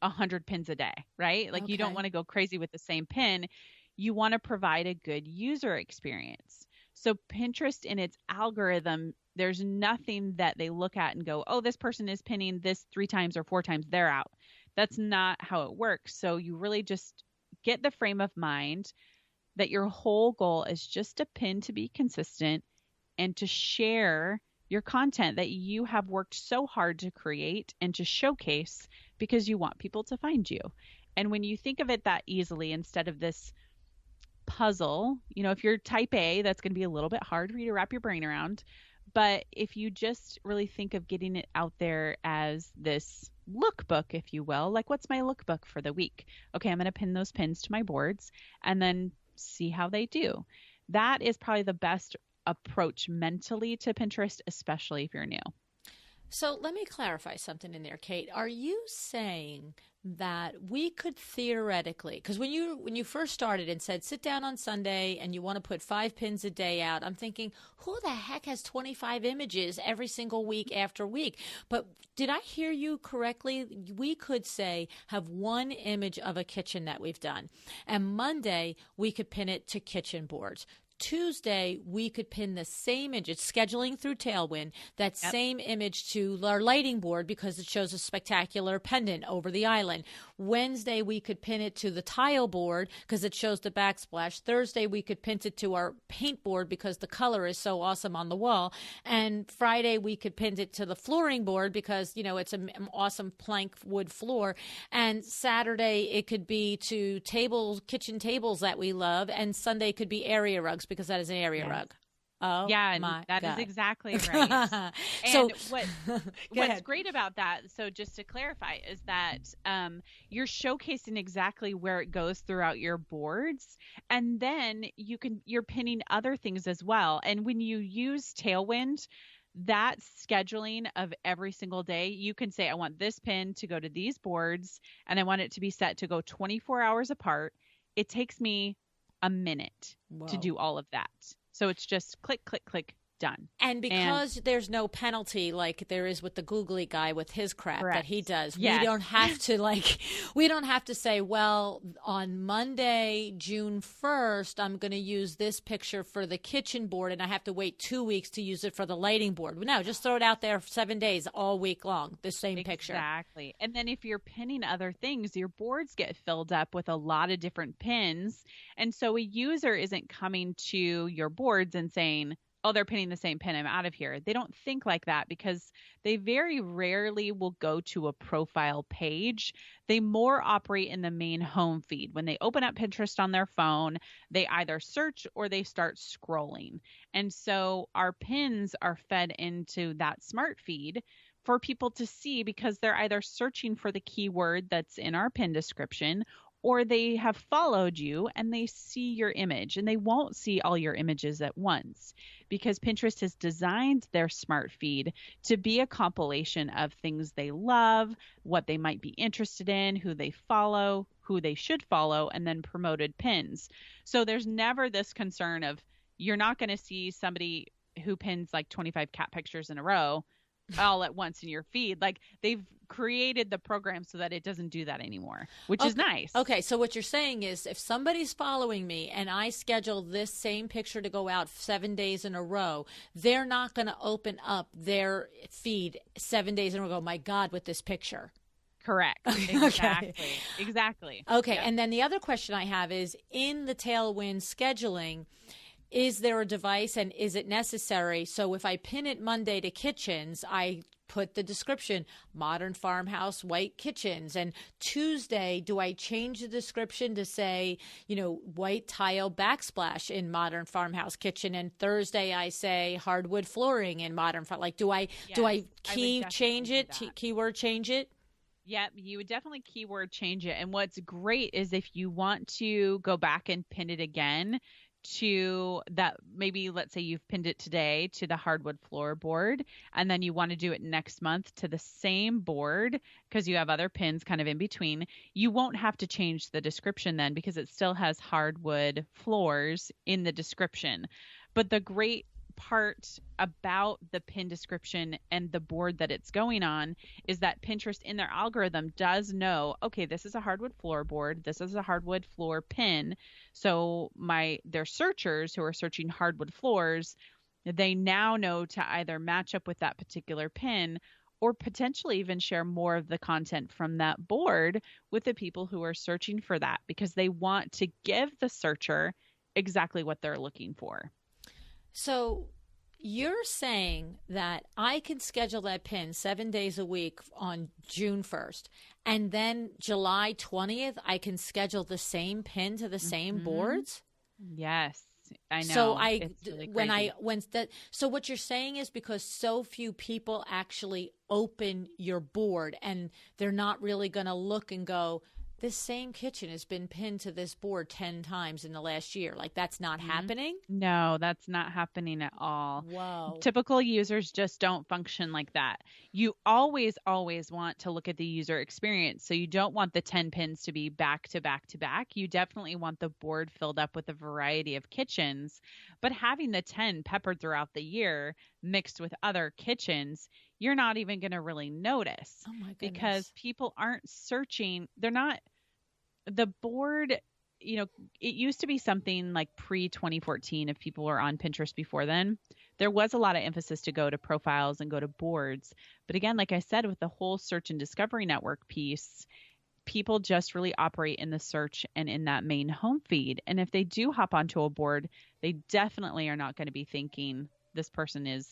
100 pins a day, right? Like, you don't want to go crazy with the same pin. You want to provide a good user experience. So Pinterest in its algorithm, there's nothing that they look at and go, oh, this person is pinning this 3 times or 4 times, they're out. That's not how it works. So you really just get the frame of mind that your whole goal is just to pin to be consistent and to share your content that you have worked so hard to create and to showcase because you want people to find you. And when you think of it that easily, instead of this puzzle, you know, if you're type A, that's going to be a little bit hard for you to wrap your brain around. But if you just really think of getting it out there as this lookbook, if you will, like, what's my lookbook for the week? Okay, I'm going to pin those pins to my boards and then see how they do. That is probably the best approach mentally to Pinterest, especially if you're new. So let me clarify something in there, Kate. Are you saying that we could theoretically, because when you first started and said sit down on Sunday and you want to put 5 pins a day out, I'm thinking, who the heck has 25 images every single week after week? But did I hear you correctly? We could say have 1 image of a kitchen that we've done, and Monday we could pin it to kitchen boards. Tuesday, we could pin the same image, it's scheduling through Tailwind, that same image to our lighting board because it shows a spectacular pendant over the island. Wednesday, we could pin it to the tile board because it shows the backsplash. Thursday, we could pin it to our paint board because the color is so awesome on the wall. And Friday, we could pin it to the flooring board because, you know, it's an awesome plank wood floor. And Saturday, it could be to kitchen tables that we love. And Sunday could be area rugs, because that is an area rug. Oh, yeah, my that God. is exactly right. And what's great about that, so just to clarify, is that you're showcasing exactly where it goes throughout your boards, and then you're pinning other things as well. And when you use Tailwind, that scheduling of every single day, you can say, I want this pin to go to these boards, and I want it to be set to go 24 hours apart. It takes me a minute to do all of that. So it's just click, click, click, done. And because there's no penalty like there is with the googly guy with his crap that he does, we don't have to say, well, on Monday, June 1st, I'm going to use this picture for the kitchen board and I have to wait 2 weeks to use it for the lighting board. No, just throw it out there 7 days all week long, the same picture. Exactly. And then if you're pinning other things, your boards get filled up with a lot of different pins. And so a user isn't coming to your boards and saying, oh, they're pinning the same pin, I'm out of here. They don't think like that because they very rarely will go to a profile page. They more operate in the main home feed. When they open up Pinterest on their phone, they either search or they start scrolling. And so our pins are fed into that smart feed for people to see because they're either searching for the keyword that's in our pin description, or they have followed you and they see your image, and they won't see all your images at once because Pinterest has designed their smart feed to be a compilation of things they love, what they might be interested in, who they follow, who they should follow, and then promoted pins. So there's never this concern of you're not going to see somebody who pins like 25 cat pictures in a row all at once in your feed. Like, they've created the program so that it doesn't do that anymore, which is nice. Okay, so what you're saying is if somebody's following me and I schedule this same picture to go out 7 days in a row, they're not going to open up their feed 7 days in a row and go, my God, with this picture. Correct. Exactly. Exactly. Okay, and then the other question I have is, in the Tailwind scheduling, is there a device and is it necessary? So if I pin it Monday to kitchens, I put the description, modern farmhouse, white kitchens. And Tuesday, do I change the description to say, white tile backsplash in modern farmhouse kitchen? And Thursday, I say hardwood flooring in modern, do I change it, keyword change it? Yep, you would definitely keyword change it. And what's great is if you want to go back and pin it again to that, maybe let's say you've pinned it today to the hardwood floorboard, and then you want to do it next month to the same board because you have other pins kind of in between, you won't have to change the description then because it still has hardwood floors in the description. But the great part about the pin description and the board that it's going on is that Pinterest in their algorithm does know, okay, this is a hardwood floorboard, this is a hardwood floor pin. So their searchers who are searching hardwood floors, they now know to either match up with that particular pin or potentially even share more of the content from that board with the people who are searching for that, because they want to give the searcher exactly what they're looking for. So you're saying that I can schedule that pin 7 days a week on June 1st, and then July 20th, I can schedule the same pin to the same boards? Yes, I know. So so what you're saying is because so few people actually open your board and they're not really going to look and go, this same kitchen has been pinned to this board 10 times in the last year. That's not happening? No, that's not happening at all. Whoa. Typical users just don't function like that. You always want to look at the user experience. So you don't want the 10 pins to be back to back to back. You definitely want the board filled up with a variety of kitchens. But having the 10 peppered throughout the year mixed with other kitchens, you're not even going to really notice. Oh my goodness. Because people aren't searching. They're not, the board, it used to be something like pre-2014 if people were on Pinterest before then. There was a lot of emphasis to go to profiles and go to boards. But again, like I said, with the whole search and discovery network piece, people just really operate in the search and in that main home feed. And if they do hop onto a board, they definitely are not going to be thinking this person is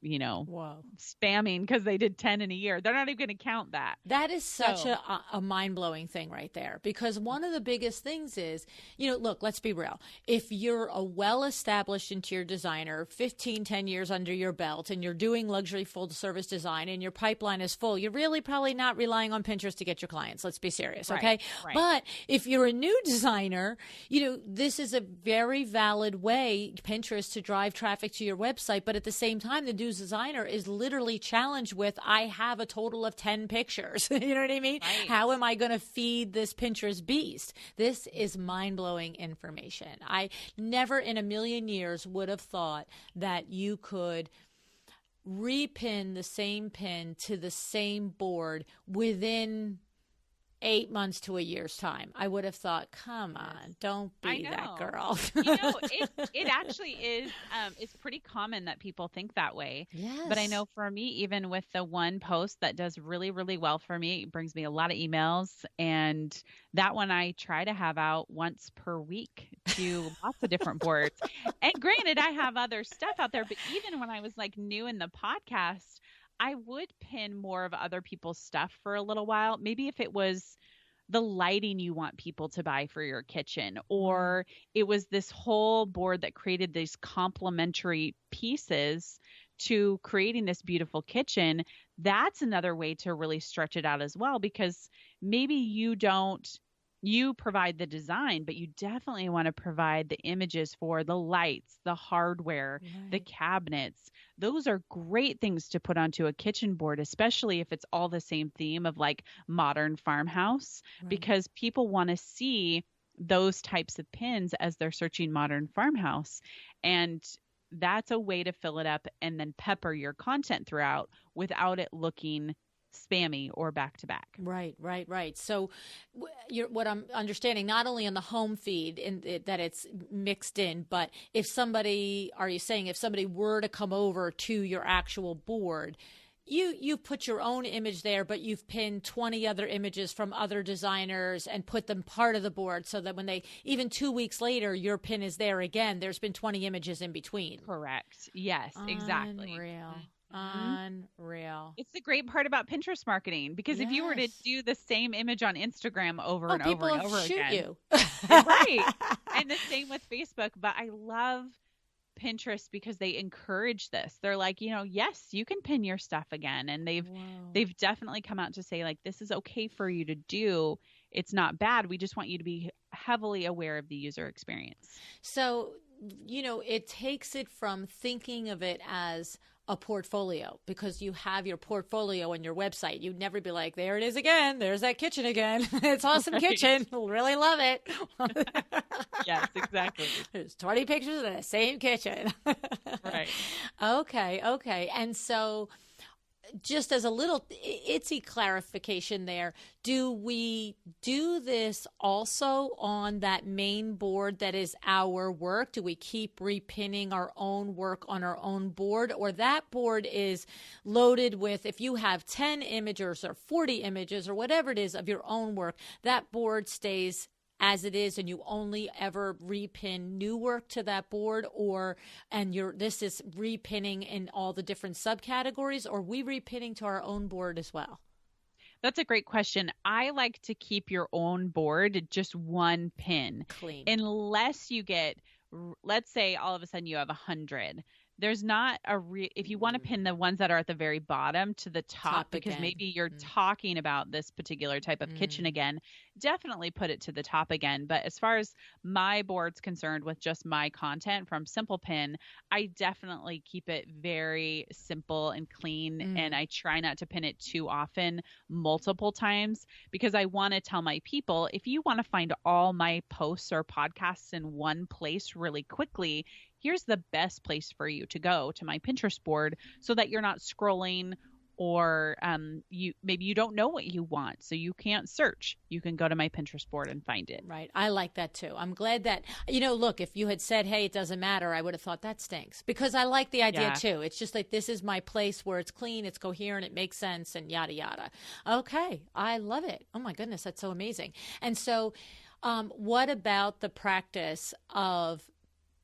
Whoa. spamming because they did 10 in a year. They're not even going to count that. That is such a mind-blowing thing right there, because one of the biggest things is, look, let's be real. If you're a well-established interior designer, 10 years under your belt, and you're doing luxury full-service design and your pipeline is full, you're really probably not relying on Pinterest to get your clients. Let's be serious, okay? Right. But if you're a new designer, this is a very valid way, Pinterest, to drive traffic to your website, but at the same time, the new designer is literally challenged with, I have a total of 10 pictures. You know what I mean? Right. How am I going to feed this Pinterest beast? This is mind-blowing information. I never in a million years would have thought that you could repin the same pin to the same board within 8 months to a year's time. I would have thought, come on, don't be that girl. It actually is, it's pretty common that people think that way. Yes. But I know for me, even with the one post that does really, really well for me, it brings me a lot of emails. And that one I try to have out once per week to lots of different boards. And granted, I have other stuff out there, but even when I was new in the podcast, I would pin more of other people's stuff for a little while. Maybe if it was the lighting you want people to buy for your kitchen, or it was this whole board that created these complementary pieces to creating this beautiful kitchen, that's another way to really stretch it out as well, because maybe you provide the design, but you definitely want to provide the images for the lights, the hardware, the cabinets. Those are great things to put onto a kitchen board, especially if it's all the same theme of modern farmhouse, because people want to see those types of pins as they're searching modern farmhouse. And that's a way to fill it up and then pepper your content throughout without it looking spammy or back to back. Right. So what I'm understanding, not only on the home feed that it's mixed in, but if somebody were to come over to your actual board, you put your own image there, but you've pinned 20 other images from other designers and put them part of the board so that when even 2 weeks later, your pin is there again, there's been 20 images in between. Correct. Yes, exactly. Unreal. Unreal. It's the great part about Pinterest marketing, because if you were to Yes. do the same image on Instagram over Oh, and over people and over shoot again, you. right? And the same with Facebook. But I love Pinterest because they encourage this. They're like, yes, you can pin your stuff again, and Whoa. they've definitely come out to say, like, this is okay for you to do. It's not bad. We just want you to be heavily aware of the user experience. So, it takes it from thinking of it as a portfolio, because you have your portfolio on your website. You'd never be like, there it is again. There's that kitchen again. It's awesome Right. kitchen. Really love it. Yes, exactly. There's 20 pictures of the same kitchen. Right. Okay. And so, just as a little itsy clarification there, do we do this also on that main board that is our work? Do we keep repinning our own work on our own board? Or that board is loaded with, if you have 10 images or 40 images or whatever it is of your own work, that board stays as it is, and you only ever repin new work to that board, this is repinning in all the different subcategories, or we repinning to our own board as well? That's a great question. I like to keep your own board just one pin. Clean. Unless you get, let's say all of a sudden you have 100. There's not if you want to pin the ones that are at the very bottom to the top because again. maybe you're talking about this particular type of kitchen again, definitely put it to the top again. But as far as my board's concerned with just my content from Simple Pin, I definitely keep it very simple and clean. And I try not to pin it too often, multiple times, because I want to tell my people, if you want to find all my posts or podcasts in one place really quickly, here's the best place for you to go, to my Pinterest board, so that you're not scrolling, or maybe you don't know what you want, so you can't search. You can go to my Pinterest board and find it. Right. I like that too. I'm glad that, look, if you had said, hey, it doesn't matter, I would have thought that stinks, because I like the idea too. It's just like, this is my place where it's clean, it's coherent, it makes sense, and yada, yada. Okay. I love it. Oh my goodness. That's so amazing. And so what about the practice of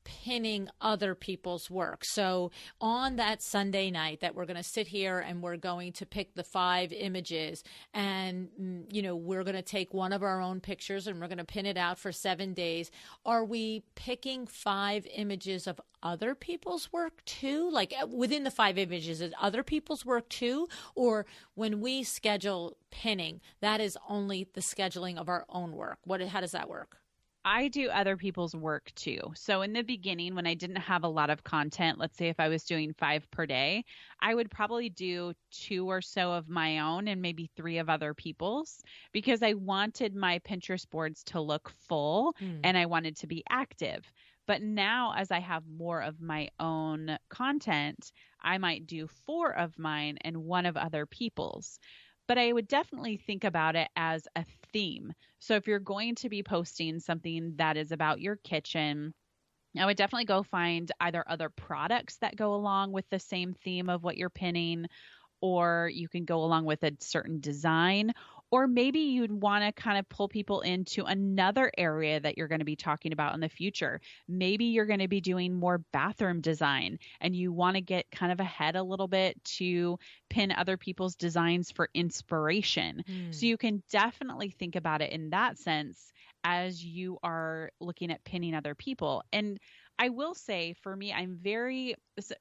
pinning other people's work? So on that Sunday night that we're going to sit here and we're going to pick the 5 images, and we're going to take one of our own pictures and we're going to pin it out for 7 days, are we picking 5 images of other people's work too? Like within the 5 images, is other people's work too? Or when we schedule pinning, that is only the scheduling of our own work? How does that work? I do other people's work too. So in the beginning, when I didn't have a lot of content, let's say if I was doing 5 per day, I would probably do 2 or so of my own and maybe 3 of other people's, because I wanted my Pinterest boards to look full and I wanted to be active. But now, as I have more of my own content, I might do 4 of mine and 1 of other people's. But I would definitely think about it as a theme. So if you're going to be posting something that is about your kitchen, I would definitely go find either other products that go along with the same theme of what you're pinning, or you can go along with a certain design, or maybe you'd want to kind of pull people into another area that you're going to be talking about in the future. Maybe you're going to be doing more bathroom design and you want to get kind of ahead a little bit to pin other people's designs for inspiration. So you can definitely think about it in that sense as you are looking at pinning other people. And I will say, for me, I'm very,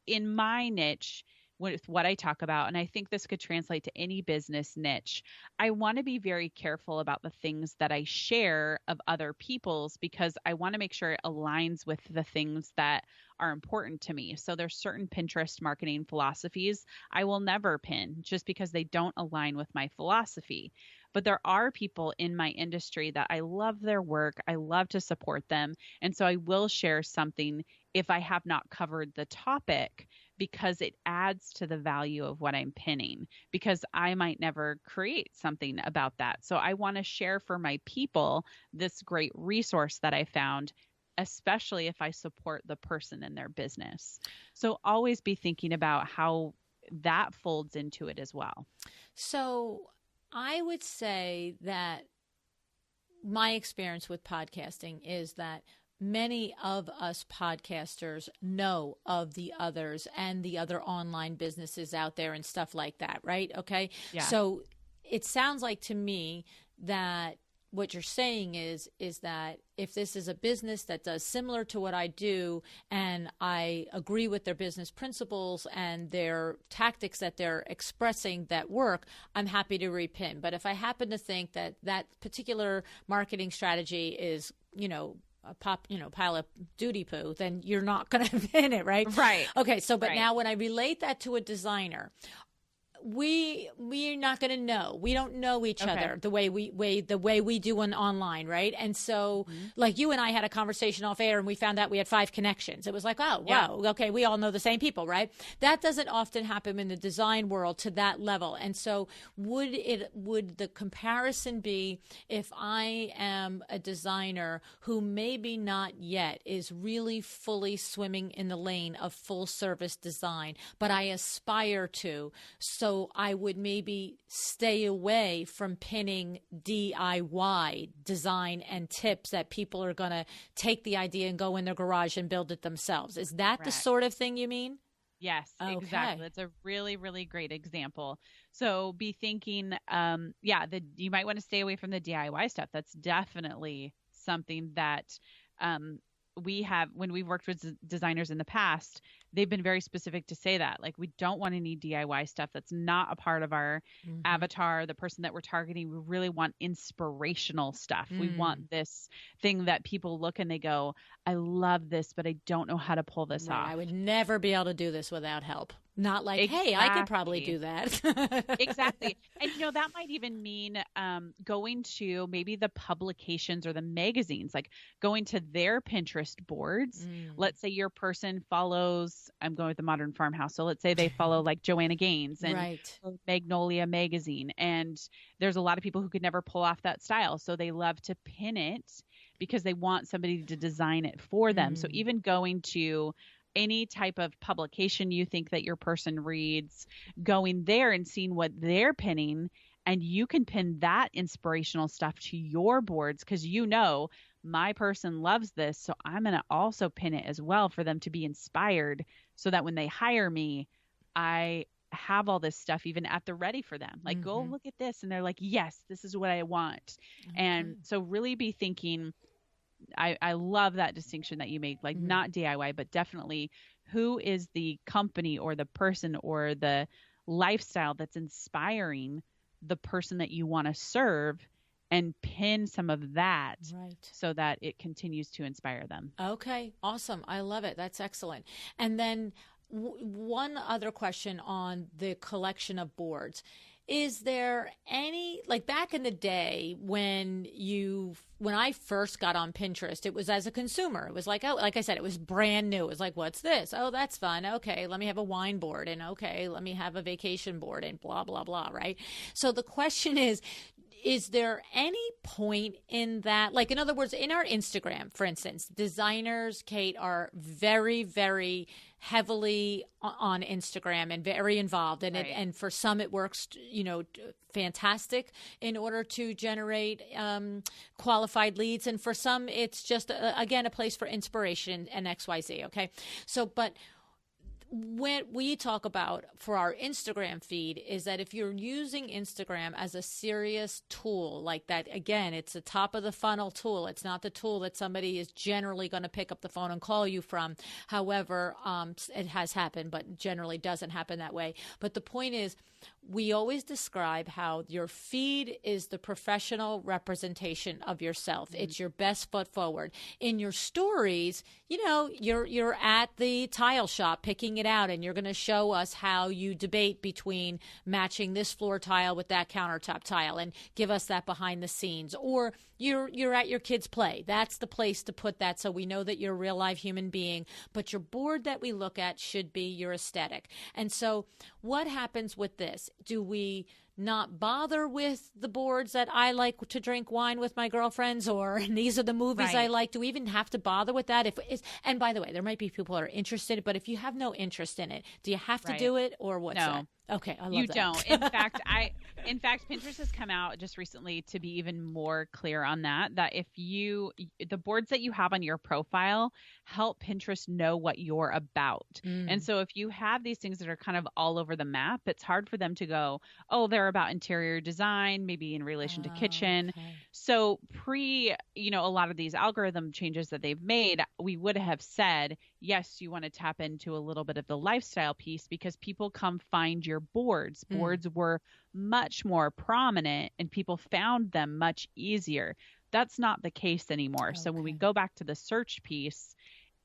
in my niche, with what I talk about, and I think this could translate to any business niche, I want to be very careful about the things that I share of other people's, because I want to make sure it aligns with the things that are important to me. So there's certain Pinterest marketing philosophies I will never pin just because they don't align with my philosophy. But there are people in my industry that I love their work. I love to support them. And so I will share something if I have not covered the topic, because it adds to the value of what I'm pinning, because I might never create something about that. So I want to share for my people this great resource that I found, especially if I support the person in their business. So always be thinking about how that folds into it as well. So I would say that my experience with podcasting is that many of us podcasters know of the others and the other online businesses out there and stuff like that, right? Okay. Yeah. So it sounds like to me that what you're saying is that if this is a business that does similar to what I do and I agree with their business principles and their tactics that they're expressing that work, I'm happy to repin. But if I happen to think that that particular marketing strategy is, a pile of duty poo, then you're not going to pin it, right? Right. Okay. So, but now when I relate that to a designer, we're not going to know. We don't know each other the way we do online, right? And so, like you and I had a conversation off air, and we found out we had 5 connections. It was like, oh, wow, okay, we all know the same people, right? That doesn't often happen in the design world to that level. And so, would the comparison be if I am a designer who maybe not yet is really fully swimming in the lane of full service design, but I aspire to, so I would maybe stay away from pinning DIY design and tips that people are going to take the idea and go in their garage and build it themselves. Is that the sort of thing you mean? Yes, exactly. That's a really, really great example. So be thinking, you might want to stay away from the DIY stuff. That's definitely something that we have when we've worked with designers in the past. They've been very specific to say that, like, we don't want any DIY stuff. That's not a part of our avatar, the person that we're targeting. We really want inspirational stuff. We want this thing that people look and they go, I love this, but I don't know how to pull this off. I would never be able to do this without help. Not like, hey, I could probably do that. Exactly. And, that might even mean going to maybe the publications or the magazines, like going to their Pinterest boards. Let's say your person follows, I'm going with the Modern Farmhouse. So let's say they follow like Joanna Gaines and Magnolia Magazine. And there's a lot of people who could never pull off that style. So they love to pin it because they want somebody to design it for them. So even going to any type of publication you think that your person reads, going there and seeing what they're pinning, and you can pin that inspirational stuff to your boards because my person loves this, so I'm going to also pin it as well for them to be inspired so that when they hire me, I have all this stuff even at the ready for them. Like, go look at this. And they're like, yes, this is what I want. And so really be thinking, I love that distinction that you make, like not DIY, but definitely who is the company or the person or the lifestyle that's inspiring the person that you want to serve, and pin some of that so that it continues to inspire them. Okay, awesome. I love it. That's excellent. And then one other question on the collection of boards. Is there any, like back in the day when I first got on Pinterest, it was as a consumer. It was like, oh, like I said, it was brand new. It was like, what's this? Oh, that's fun. Okay, let me have a wine board, and okay, let me have a vacation board, and blah, blah, blah, right? So the question is there any point in that? Like, in other words, in our Instagram, for instance, designers, Kate, are very, very heavily on Instagram and very involved in it. And for some, it works, fantastic in order to generate qualified leads. And for some, it's just, again, a place for inspiration and XYZ. Okay. So, but what we talk about for our Instagram feed is that if you're using Instagram as a serious tool like that, again, it's a top of the funnel tool. It's not the tool that somebody is generally going to pick up the phone and call you from. However, it has happened, but generally doesn't happen that way. But the point is, we always describe how your feed is the professional representation of yourself. It's your best foot forward. In your stories, you're at the tile shop picking it out, and you're going to show us how you debate between matching this floor tile with that countertop tile and give us that behind the scenes. Or you're at your kids' play. That's the place to put that, so we know that you're a real live human being. But your board that we look at should be your aesthetic. And so what happens with this? Do we not bother with the boards that I like to drink wine with my girlfriends, or these are the movies I like? Do we even have to bother with that? And by the way, there might be people that are interested, but if you have no interest in it, do you have to do it, or what's that? Okay, I love You that. don't. In fact, Pinterest has come out just recently to be even more clear on that if the boards that you have on your profile help Pinterest know what you're about. And so if you have these things that are kind of all over the map, it's hard for them to go, oh, they're about interior design, maybe in relation to kitchen. Okay. So a lot of these algorithm changes that they've made, we would have said, yes, you want to tap into a little bit of the lifestyle piece because people come find your boards. Boards were much more prominent and people found them much easier. That's not the case anymore. Okay. So when we go back to the search piece,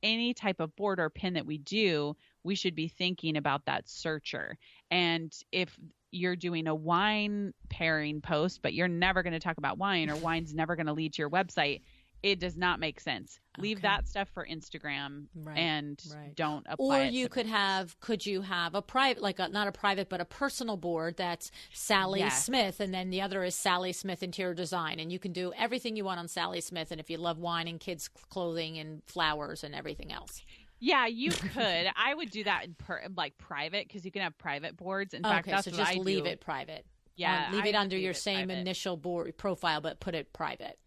any type of board or pin that we do, we should be thinking about that searcher. And if you're doing a wine pairing post, but you're never going to talk about wine, or wine's never going to lead to your website, it does not make sense. Leave that stuff for Instagram and don't apply or it. You could you have a private, not a private, but a personal board that's Sally Smith, and then the other is Sally Smith Interior Design, and you can do everything you want on Sally Smith, and if you love wine and kids clothing and flowers and everything else. Yeah, you could. I would do that in private, because you can have private boards. In fact, that's so what just I do. leave it private. Yeah, leave it under your same private. initial board profile, but put it private.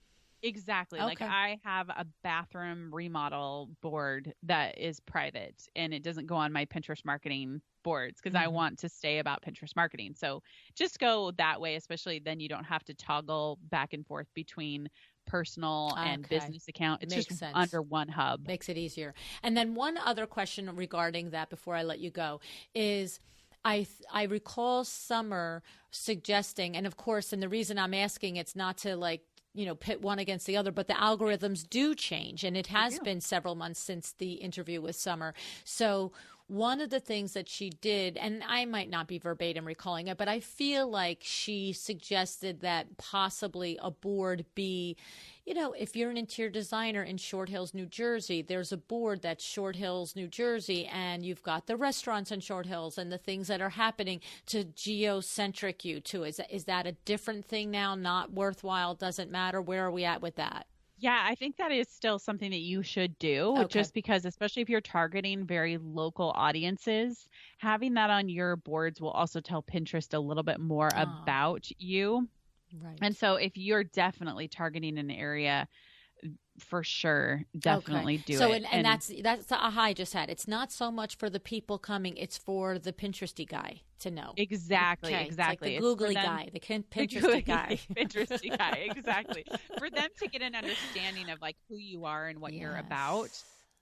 Exactly. Okay. Like I have a bathroom remodel board that is private, and it doesn't go on my Pinterest marketing boards because I want to stay about Pinterest marketing. So just go that way, especially then you don't have to toggle back and forth between personal and business account. It's just under one hub. Makes it easier. And then one other question regarding that before I let you go is, I recall Summer suggesting, and of course, and the reason I'm asking, it's not to pit one against the other, but the algorithms do change, and it has been several months since the interview with Summer. So one of the things that she did, and I might not be verbatim recalling it, but I feel like she suggested that possibly a board be, if you're an interior designer in Short Hills, New Jersey, there's a board that's Short Hills, New Jersey, and you've got the restaurants in Short Hills and the things that are happening to geocentric you too. Is that a different thing now? Not worthwhile? Doesn't matter? Where are we at with that? Yeah, I think that is still something that you should do, just because, especially if you're targeting very local audiences, having that on your boards will also tell Pinterest a little bit more about you. Right. And so if you're definitely targeting an area, for sure, definitely do it. And that's the aha I just had. It's not so much for the people coming, it's for the Pinteresty guy to know. Exactly. It's like the googly guy, the Pinteresty guy. Pinteresty guy, exactly. For them to get an understanding of who you are and what you're about,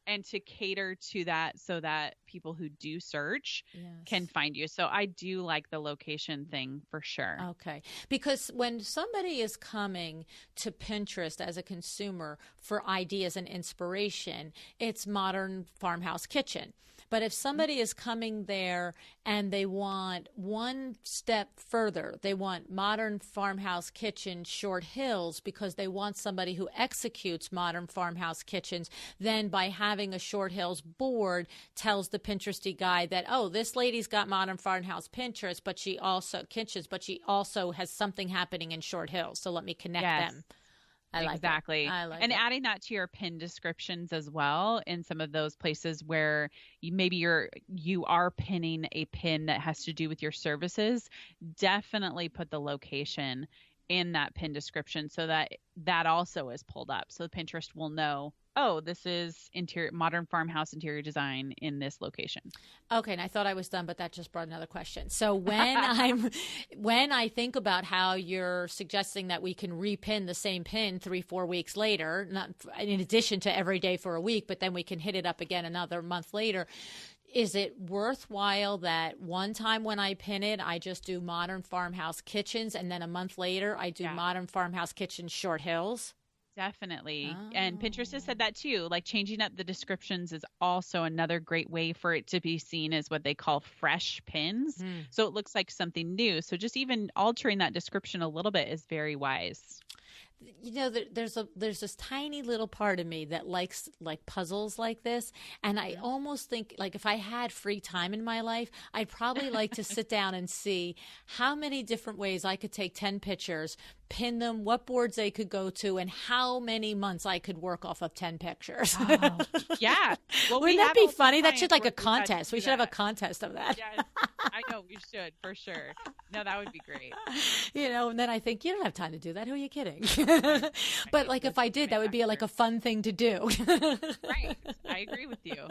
and to cater to that so that people who do search can find you. So I do like the location thing for sure. Okay. Because when somebody is coming to Pinterest as a consumer for ideas and inspiration, it's modern farmhouse kitchen. But if somebody is coming there and they want one step further, they want modern farmhouse kitchen Short Hills because they want somebody who executes modern farmhouse kitchens, then by having a Short Hills board tells the Pinteresty guy that, oh, this lady's got modern farmhouse Pinterest, but she also has something happening in Short Hills. So let me connect them. Exactly. And adding that to your pin descriptions as well in some of those places where you are pinning a pin that has to do with your services, definitely put the location in that pin description so that also is pulled up. So Pinterest will know, oh, this is modern farmhouse interior design in this location. Okay, and I thought I was done, but that just brought another question. So when I think about how you're suggesting that we can repin the same pin 3-4 weeks later, not in addition to every day for a week, but then we can hit it up again another month later. Is it worthwhile that one time when I pin it, I just do modern farmhouse kitchens, and then a month later I do modern farmhouse kitchen Short Hills? Definitely. And Pinterest has said that too. Changing up the descriptions is also another great way for it to be seen as what they call fresh pins. So it looks like something new. So just even altering that description a little bit is very wise. There's this tiny little part of me that likes puzzles like this, and I almost think if I had free time in my life, I'd probably like to sit down and see how many different ways I could take 10 pictures, pin them, what boards they could go to, and how many months I could work off of 10 pictures. Oh, yeah. Well, wouldn't that be funny? That should a contest. We should have a contest of that. Yes, I know we should, for sure. No, that would be great. And then I think, you don't have time to do that. Who are you kidding? But like, if I did, that would be like a fun thing to do. Right. I agree with you.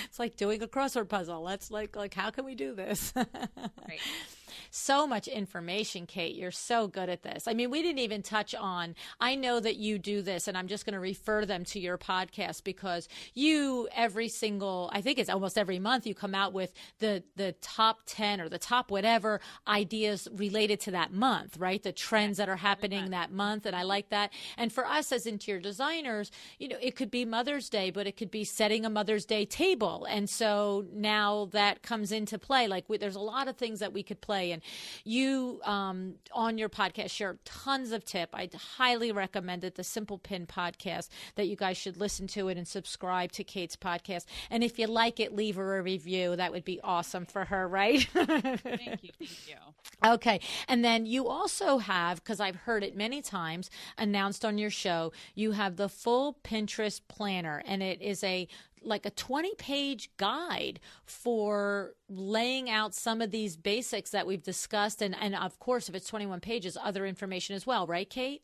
It's like doing a crossword puzzle. That's like, how can we do this? Right. So much information, Kate. You're so good at this. I mean, we didn't even touch on, I know that you do this, and I'm just going to refer them to your podcast because you, I think it's almost every month, you come out with the top 10 or the top whatever ideas related to that month, right? The trends that are happening that month. And I like that. And for us as interior designers, it could be Mother's Day, but it could be setting a Mother's Day table. And so now that comes into play. Like there's a lot of things that we could play. And you, on your podcast, share tons of tips. I highly recommend it, the Simple Pin podcast, that you guys should listen to it and subscribe to Kate's podcast. And if you like it, leave her a review. That would be awesome for her, right? Thank you. Okay. And then you also have, because I've heard it many times, announced on your show, you have the full Pinterest planner, and it is like a 20-page guide for laying out some of these basics that we've discussed. And of course, if it's 21 pages, other information as well, right, Kate?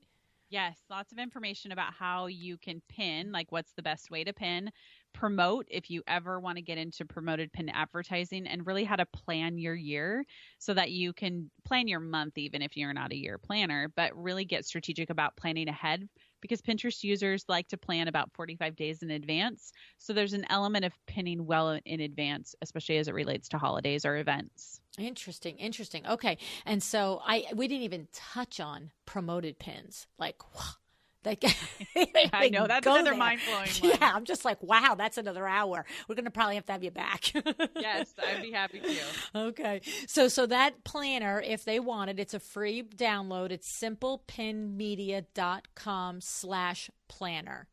Yes, lots of information about how you can pin, like what's the best way to pin, promote if you ever want to get into promoted pin advertising, and really how to plan your year so that you can plan your month even if you're not a year planner, but really get strategic about planning ahead, because Pinterest users like to plan about 45 days in advance. So there's an element of pinning well in advance, especially as it relates to holidays or events. Interesting. Okay. And so we didn't even touch on promoted pins. Like, I know that's another mind-blowing one. Yeah, I'm just like, wow, that's another hour. We're going to probably have to have you back. Yes, I'd be happy to. Okay. So that planner, if they want it, it's a free download. It's simplepinmedia.com/planner.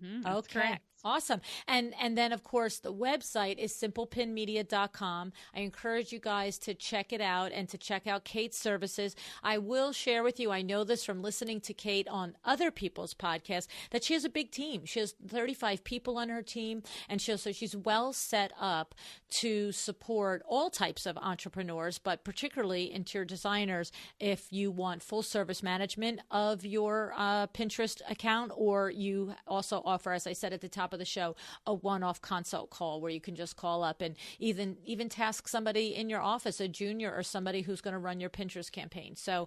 That's correct. Awesome. And then, of course, the website is simplepinmedia.com. I encourage you guys to check it out and to check out Kate's services. I will share with you, I know this from listening to Kate on other people's podcasts, that she has a big team. She has 35 people on her team, and so she's well set up to support all types of entrepreneurs, but particularly interior designers if you want full service management of your Pinterest account, or you also offer, as I said at the top of the show, a one-off consult call where you can just call up and even task somebody in your office, a junior or somebody who's going to run your Pinterest campaign. So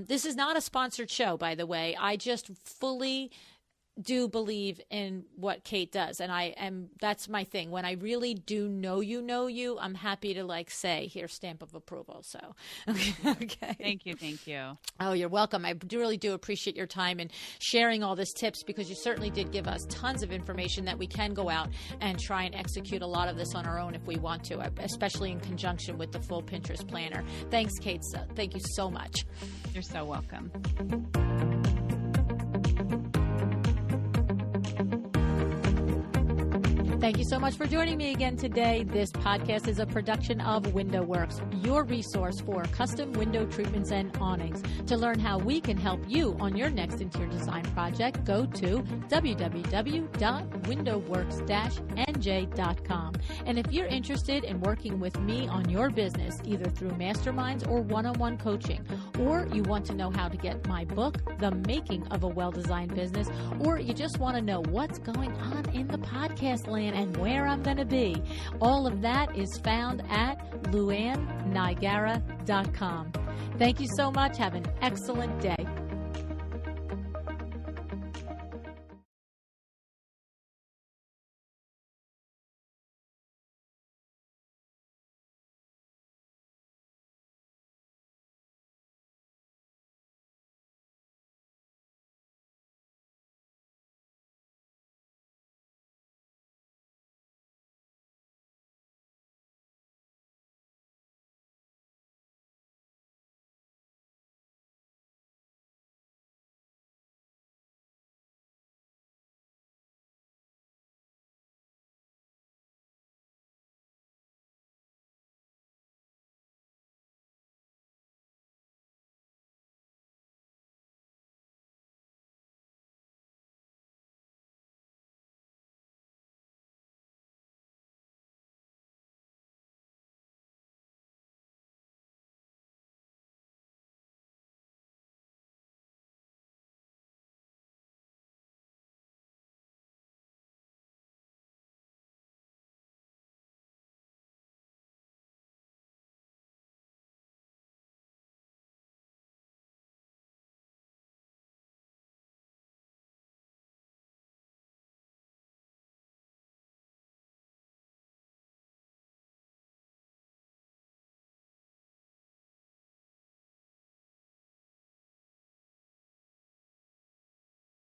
this is not a sponsored show, by the way. I just fully do believe in what Kate does, and that's my thing. When I really do know you, I'm happy to say, here, stamp of approval. So okay. Thank you. Oh, you're welcome. I really do appreciate your time and sharing all these tips, because you certainly did give us tons of information that we can go out and try and execute a lot of this on our own if we want to, especially in conjunction with the full Pinterest planner. Thanks, Kate. Thank you so much. You're so welcome. Thank you so much for joining me again today. This podcast is a production of WindowWorks, your resource for custom window treatments and awnings. To learn how we can help you on your next interior design project, go to www.windowworks-nj.com. And if you're interested in working with me on your business, either through masterminds or one-on-one coaching, or you want to know how to get my book, The Making of a Well-Designed Business, or you just want to know what's going on in the podcast land and where I'm going to be, all of that is found at luannigara.com. Thank you so much. Have an excellent day.